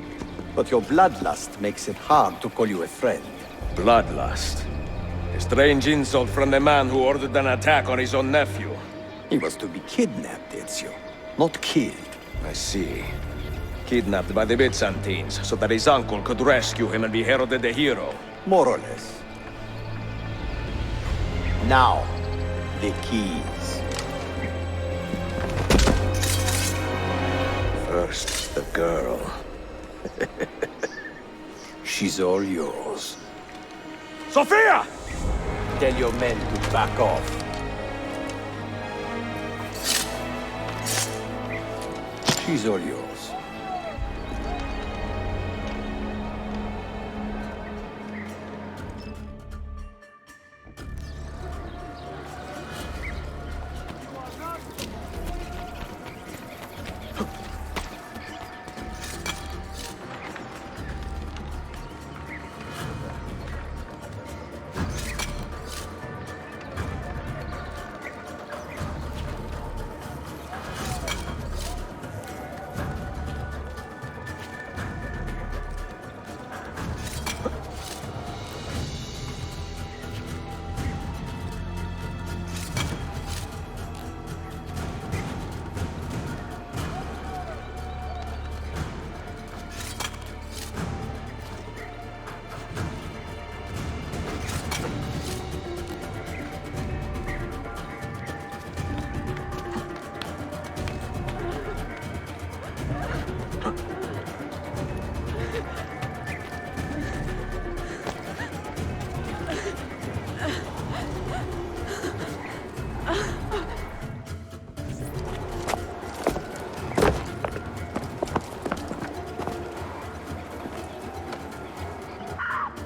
But your bloodlust makes it hard to call you a friend. Bloodlust? A strange insult from the man who ordered an attack on his own nephew. He was to be kidnapped, Ezio, not killed. I see. Kidnapped by the Byzantines, so that his uncle could rescue him and be heralded a hero. More or less. Now, the keys. First, the girl. She's all yours. Sophia! Tell your men to back off. She's all yours.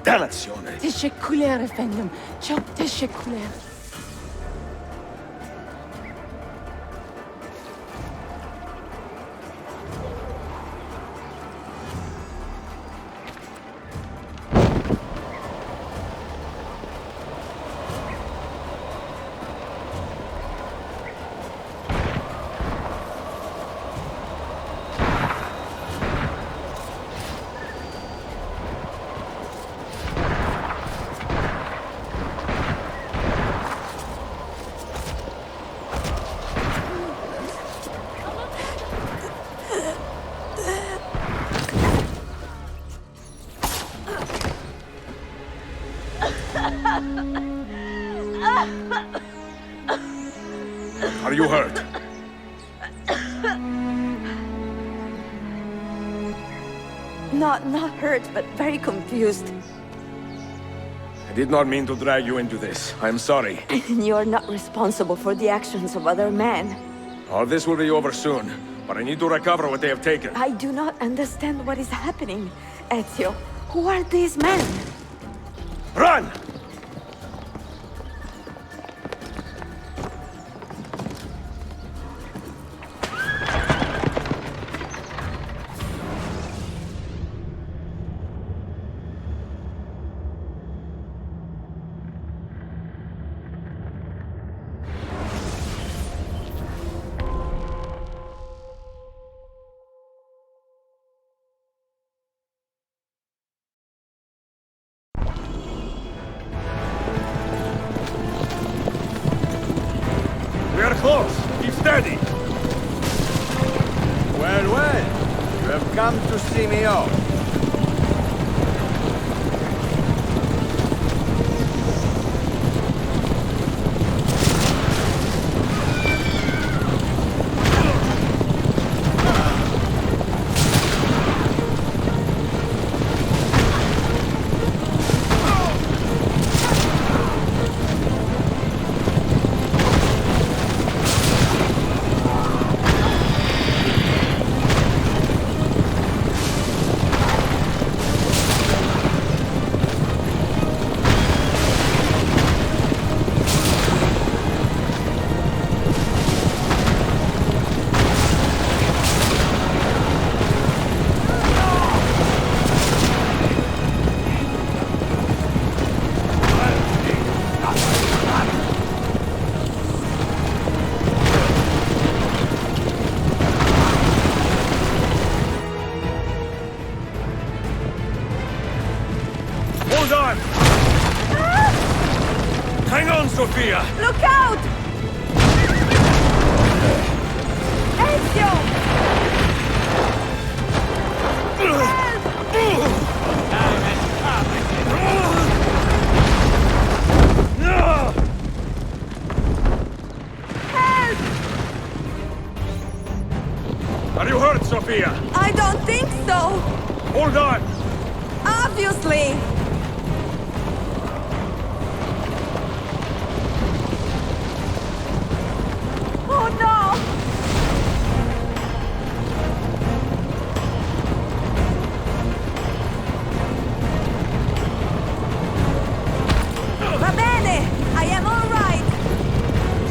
Dannazione! teşekkürler efendim. Çok teşekkürler. Are you hurt? Not hurt, but very confused. I did not mean to drag you into this. I'm sorry. You're not responsible for the actions of other men. All this will be over soon, but I need to recover what they have taken. I do not understand what is happening. Ezio, who are these men? Run! We are close. Keep steady. Well, well. You have come to see me off. Hold on! Hang on, Sophia! Look out! Ezio! Are you hurt, Sophia? I don't think so! Hold on! Obviously! Oh no! Va bene! I am all right!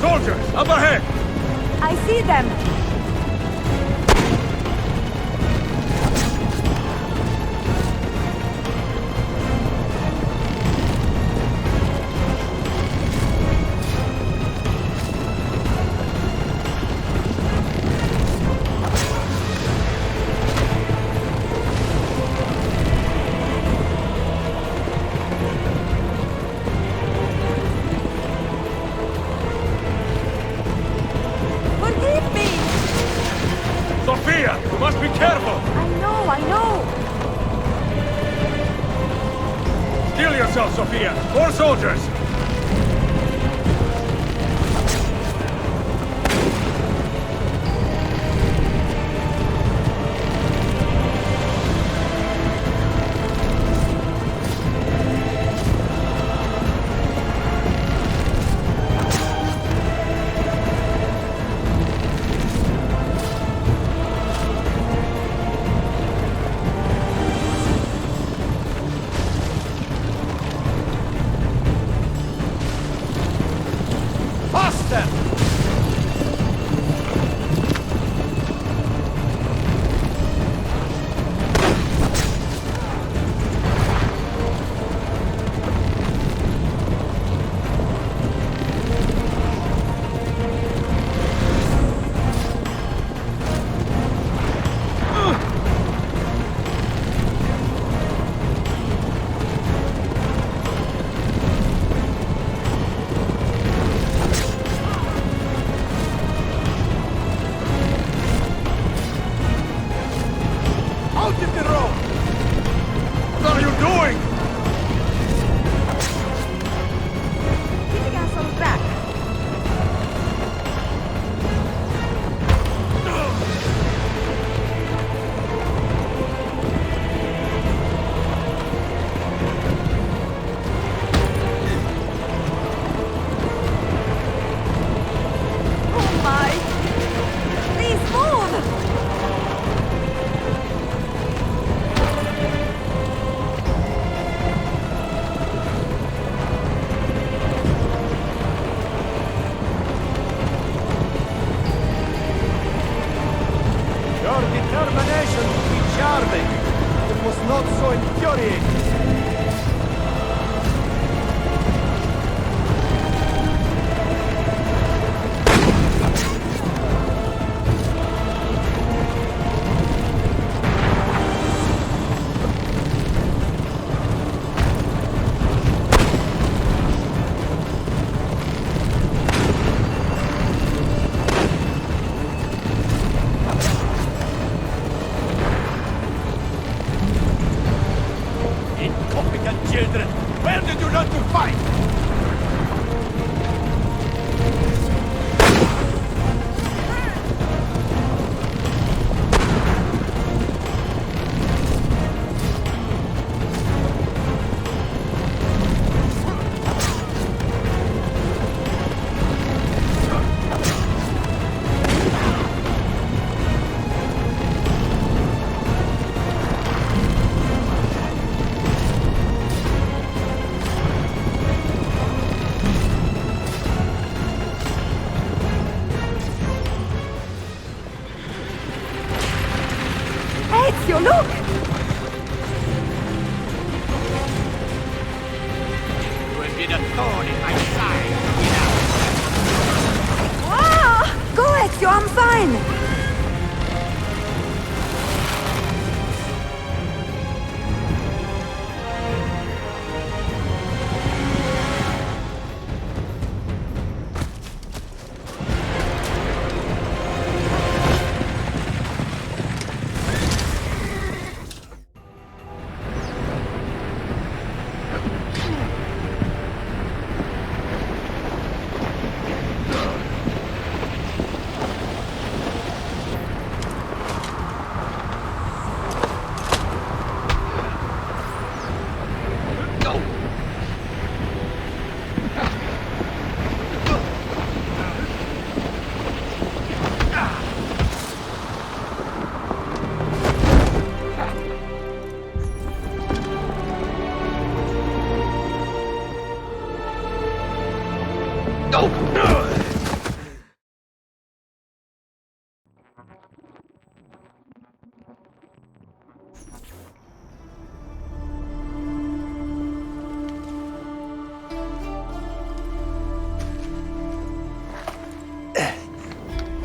Soldiers, up ahead! I see them! Forgive me! Sophia, you must be careful! I know! Steel yourself, Sophia! More soldiers! not so infuriated. Children, where did you learn to fight? Ezio, look! You will be the thorn in my side. Ah! Go, Ezio, I'm fine!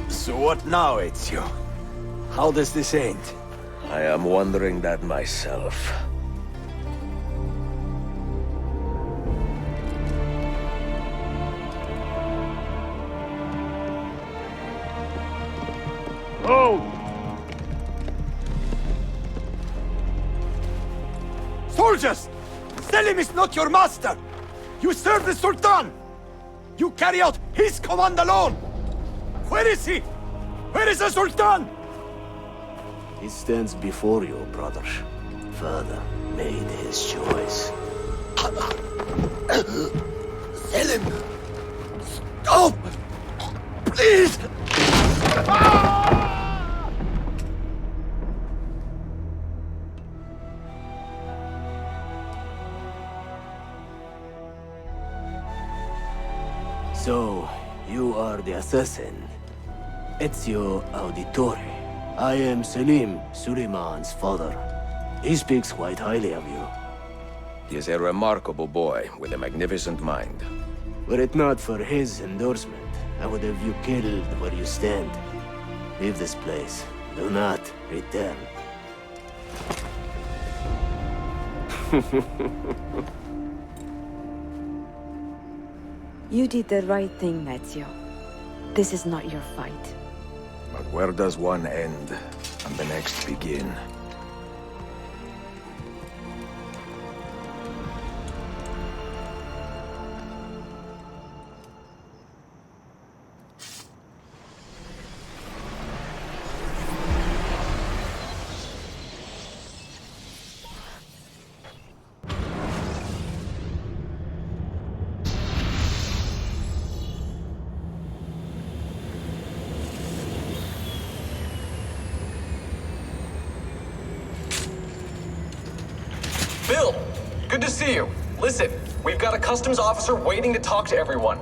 So what now, Ezio? How does this end? I am wondering that myself. Oh! Soldiers! Selim is not your master! You serve the Sultan! You carry out his command alone! Where is he? Where is the Sultan? He stands before you, brother. Father made his choice. Selim! Stop! Please! So, you are the assassin. Ezio Auditore. I am Selim, Suleiman's father. He speaks quite highly of you. He is a remarkable boy with a magnificent mind. Were it not for his endorsement, I would have you killed where you stand. Leave this place. Do not return. You did the right thing, Ezio. This is not your fight. But where does one end and the next begin? Bill, good to see you. Listen, we've got a customs officer waiting to talk to everyone.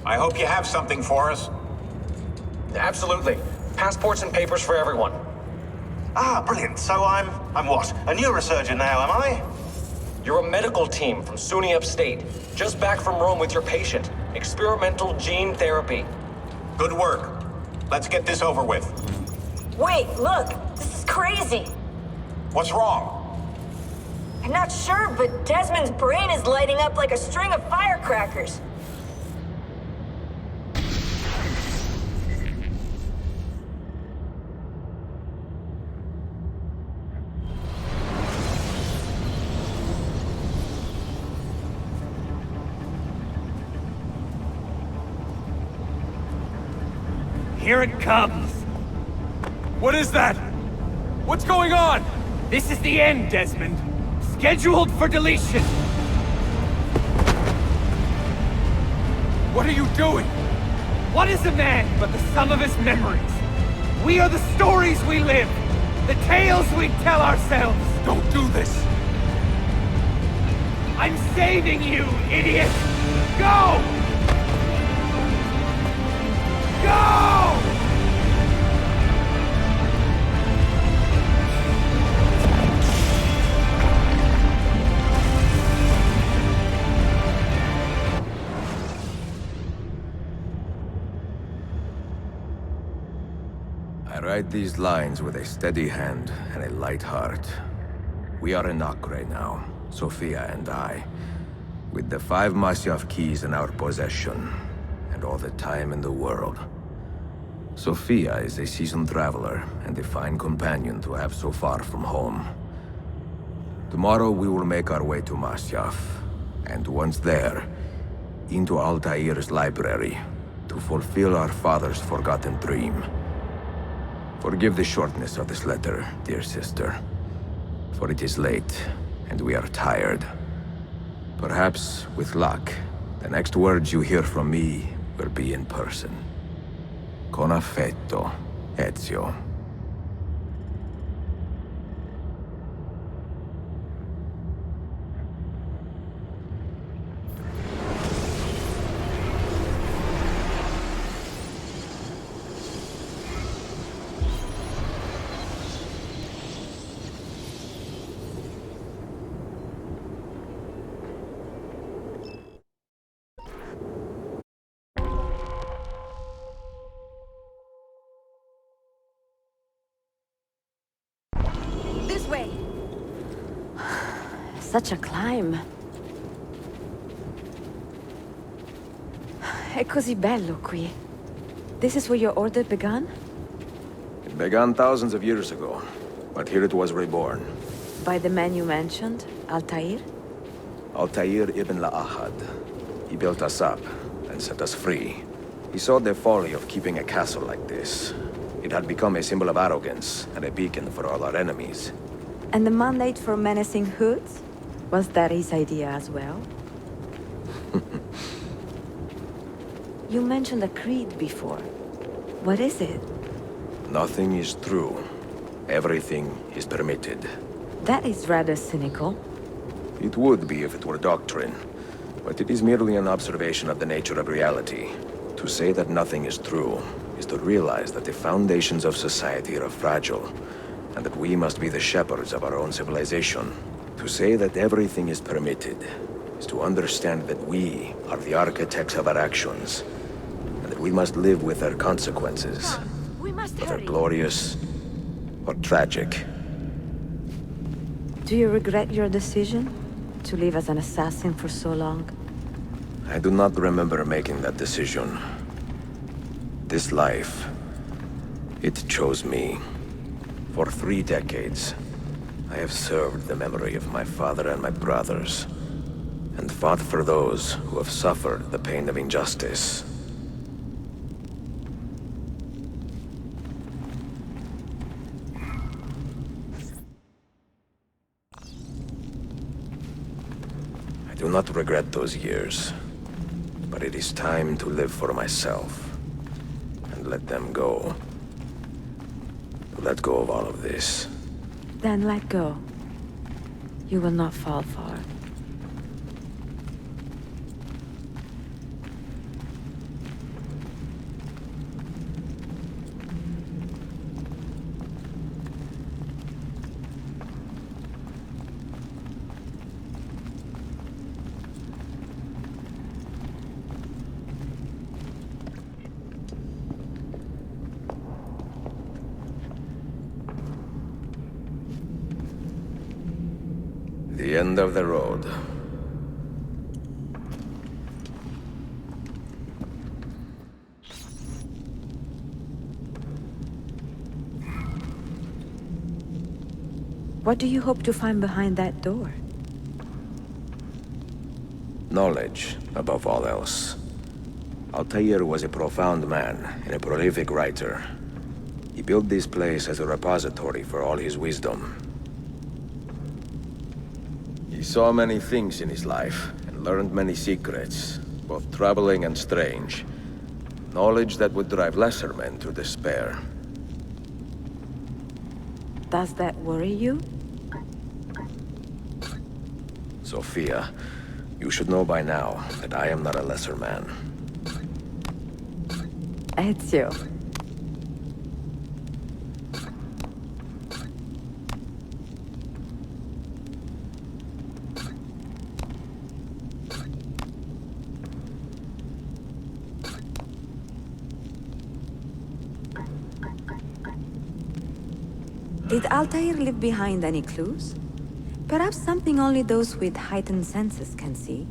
I hope you have something for us. Absolutely. Passports and papers for everyone. Ah, brilliant. So I'm what? A neurosurgeon now, am I? You're a medical team from SUNY Upstate. Just back from Rome with your patient. Experimental gene therapy. Good work. Let's get this over with. Wait, look! This is crazy! What's wrong? I'm not sure, but Desmond's brain is lighting up like a string of firecrackers. Here it comes! What is that? What's going on? This is the end, Desmond. Scheduled for deletion. What are you doing? What is a man but the sum of his memories? We are the stories we live, the tales we tell ourselves. Don't do this! I'm saving you, idiot! Go! Go! I write these lines with a steady hand and a light heart. We are in Acre now, Sophia and I, with the 5 Masyaf keys in our possession, and all the time in the world. Sophia is a seasoned traveler, and a fine companion to have so far from home. Tomorrow we will make our way to Masyaf, and once there, into Altair's library, to fulfill our father's forgotten dream. Forgive the shortness of this letter, dear sister, for it is late, and we are tired. Perhaps, with luck, the next words you hear from me will be in person. Con affetto, Ezio. This way! Such a climb. È così bello qui. This is where your order began? It began thousands of years ago, but here it was reborn. By the man you mentioned, Altair? Altair ibn La'ahad. He built us up and set us free. He saw the folly of keeping a castle like this. It had become a symbol of arrogance and a beacon for all our enemies. And the mandate for menacing hoods? Was that his idea as well? You mentioned a creed before. What is it? Nothing is true. Everything is permitted. That is rather cynical. It would be if it were doctrine, but it is merely an observation of the nature of reality. To say that nothing is true is to realize that the foundations of society are fragile, and that we must be the shepherds of our own civilization. To say that everything is permitted is to understand that we are the architects of our actions, and that we must live with their consequences, whether glorious or tragic. Do you regret your decision to live as an assassin for so long? I do not remember making that decision. This life, it chose me. For 3 decades, I have served the memory of my father and my brothers, and fought for those who have suffered the pain of injustice. I do not regret those years, but it is time to live for myself, and let them go. Let go of all of this. Then let go. You will not fall far. The end of the road. What do you hope to find behind that door? Knowledge, above all else. Altair was a profound man and a prolific writer. He built this place as a repository for all his wisdom. He saw many things in his life and learned many secrets, both troubling and strange. Knowledge that would drive lesser men to despair. Does that worry you? Sophia, you should know by now that I am not a lesser man. Ezio. Did Altair leave behind any clues? Perhaps something only those with heightened senses can see?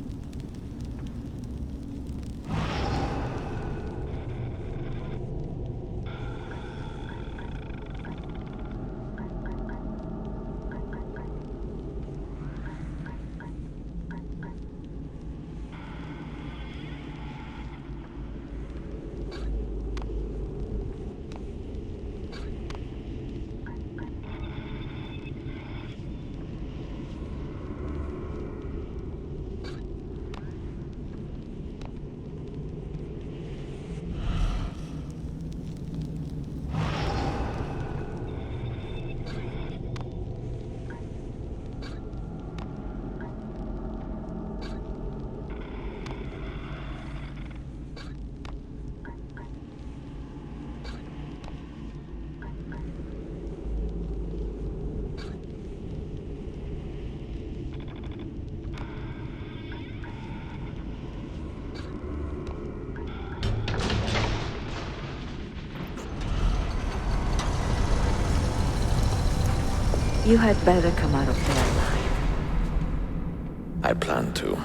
You had better come out of there alive. I plan to.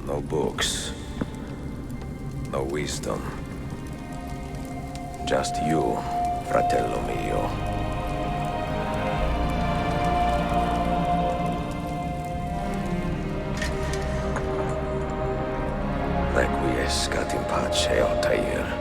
No books. No wisdom. Just you, fratello mio. Requiescat in pace, Altair.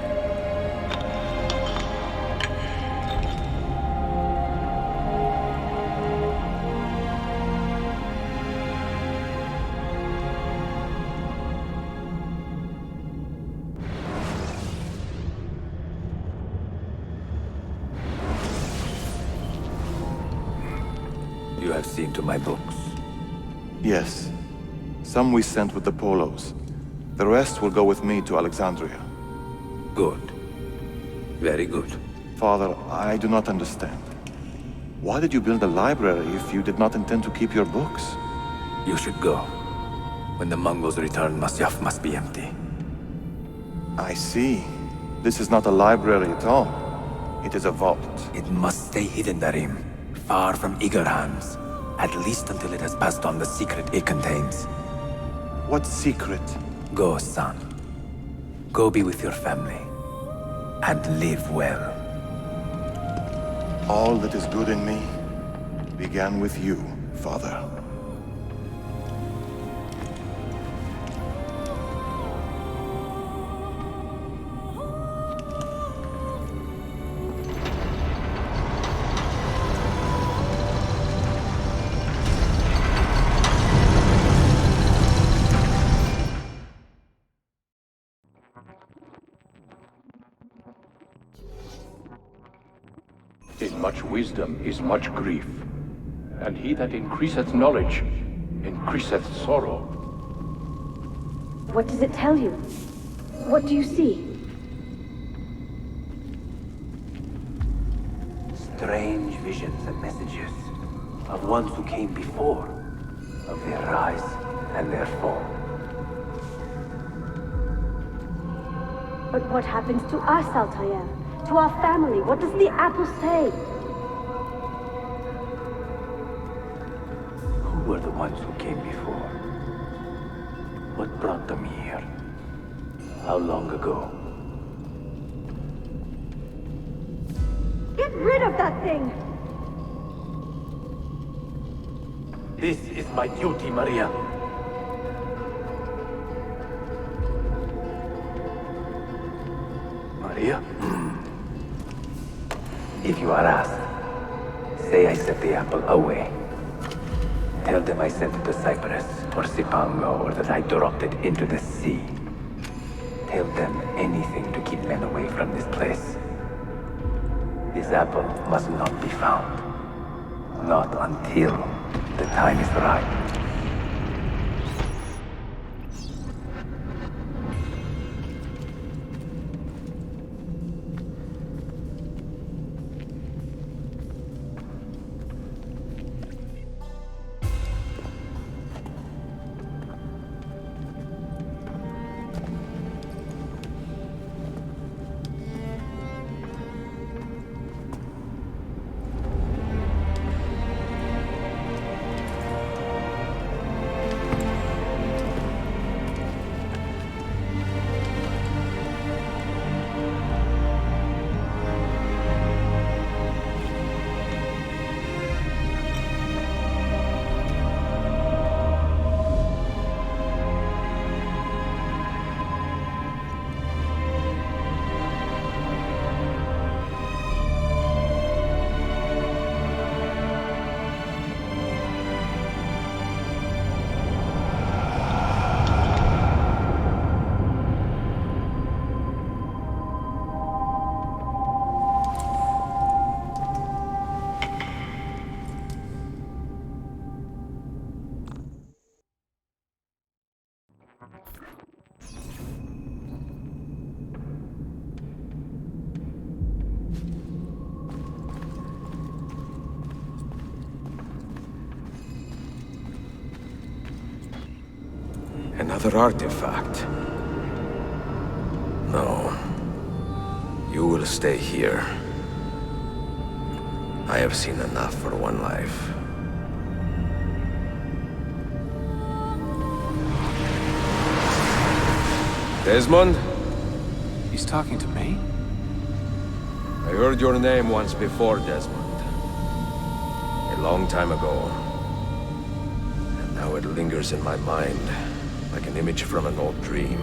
You have seen to my books. Yes. Some we sent with the Polos. The rest will go with me to Alexandria. Good. Very good. Father, I do not understand. Why did you build a library if you did not intend to keep your books? You should go. When the Mongols return, Masyaf must be empty. I see. This is not a library at all. It is a vault. It must stay hidden, Darim. Far from eager hands. At least until it has passed on the secret it contains. What secret? Go, son. Go be with your family. And live well. All that is good in me began with you, Father. In much wisdom is much grief, and he that increaseth knowledge increaseth sorrow. What does it tell you? What do you see? Strange visions and messages of ones who came before, of their rise and their fall. But what happens to us, Altair? To our family? What does the apple say? Who were the ones who came before? What brought them here? How long ago? Get rid of that thing! This is my duty, Maria. Maria? If you are asked, say I set the apple away. Tell them I sent it to Cyprus, or Cipango, or that I dropped it into the sea. Tell them anything to keep men away from this place. This apple must not be found. Not until the time is right. Another artifact. No. You will stay here. I have seen enough for one life. Desmond? He's talking to me? I heard your name once before, Desmond. A long time ago. And now it lingers in my mind, like an image from an old dream.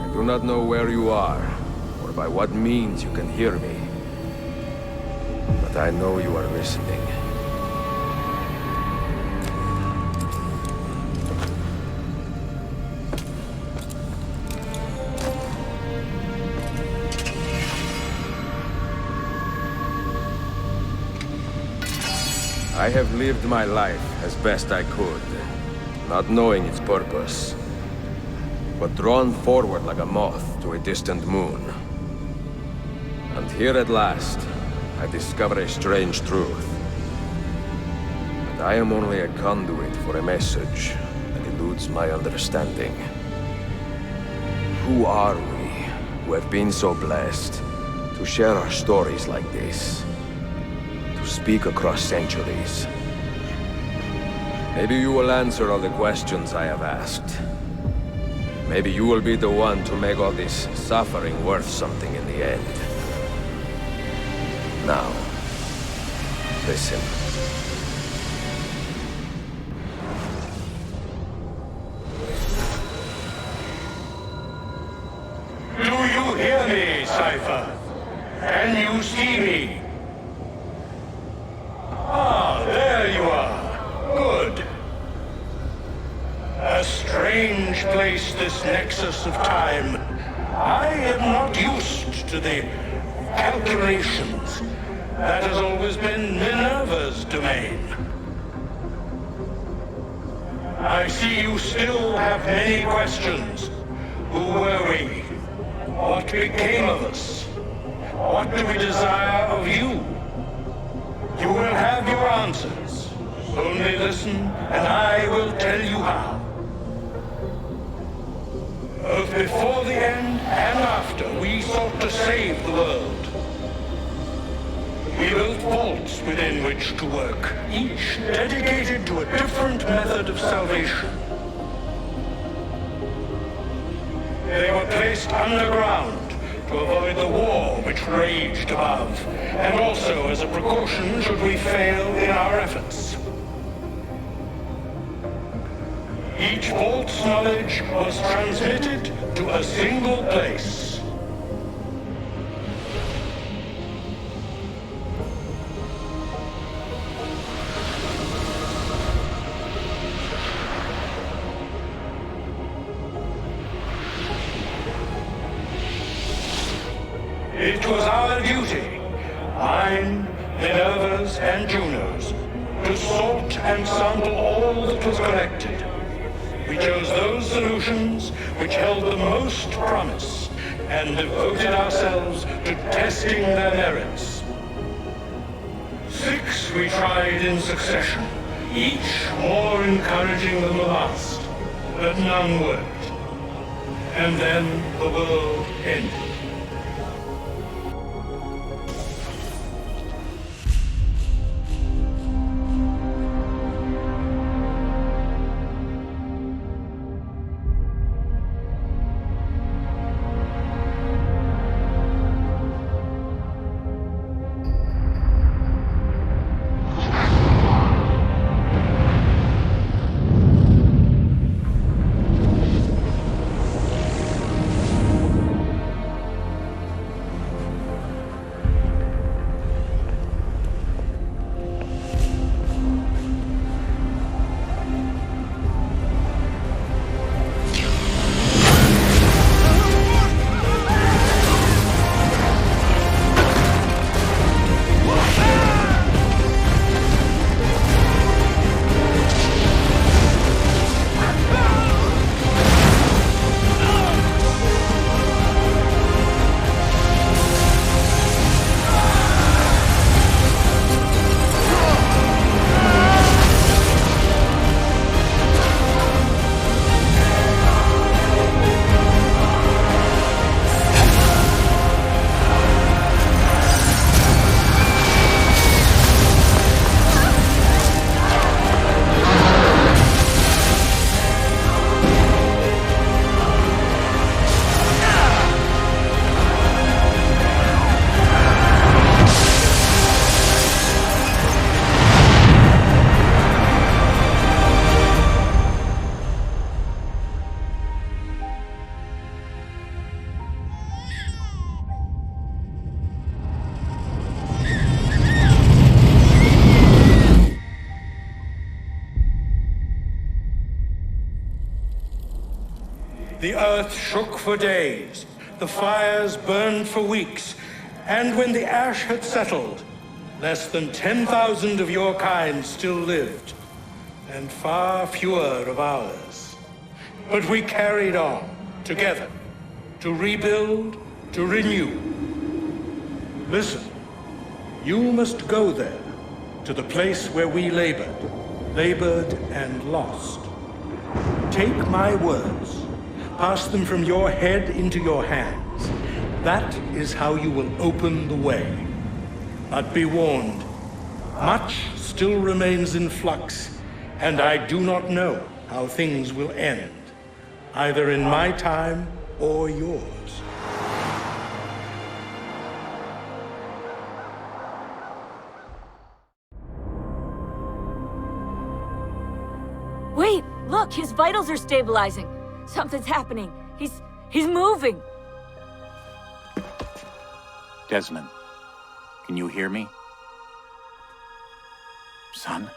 I do not know where you are, or by what means you can hear me. But I know you are listening. I have lived my life as best I could, not knowing its purpose. but drawn forward like a moth to a distant moon. And here at last, I discover a strange truth. That I am only a conduit for a message that eludes my understanding. Who are we, who have been so blessed to share our stories like this? To speak across centuries? Maybe you will answer all the questions I have asked. Maybe you will be the one to make all this suffering worth something in the end. Now, listen. Do you hear me, Cypher? Can you see me? Ah, there you are. Good. A strange place, this nexus of time. I am not used to the calculations. That has always been Minerva's domain. I see you still have many questions. Who were we? What became of us? What do we desire of you? You will have your answers. Only listen, and I will tell you how. Both before the end and after, we sought to save the world. We built vaults within which to work, each dedicated to a different method of salvation. They were placed underground to avoid the war which raged above, and also as a precaution should we fail in our efforts. Each vault's knowledge was transmitted to a single place. It was our duty, mine, Minerva's, and Juno's, to sort and sample all that was collected. We chose those solutions which held the most promise, and devoted ourselves to testing their merits. 6 we tried in succession, each more encouraging than the last, but none worked. And then the world ended. The earth shook for days, the fires burned for weeks, and when the ash had settled, less than 10,000 of your kind still lived, and far fewer of ours. But we carried on, together, to rebuild, to renew. Listen, you must go there, to the place where we labored and lost. Take my words, pass them from your head into your hands. That is how you will open the way. But be warned, much still remains in flux, and I do not know how things will end, either in my time or yours. Wait, look, his vitals are stabilizing. Something's happening. He's moving. Desmond, can you hear me? Son?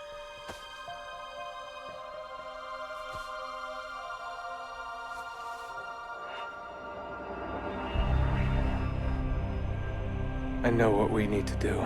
I know what we need to do.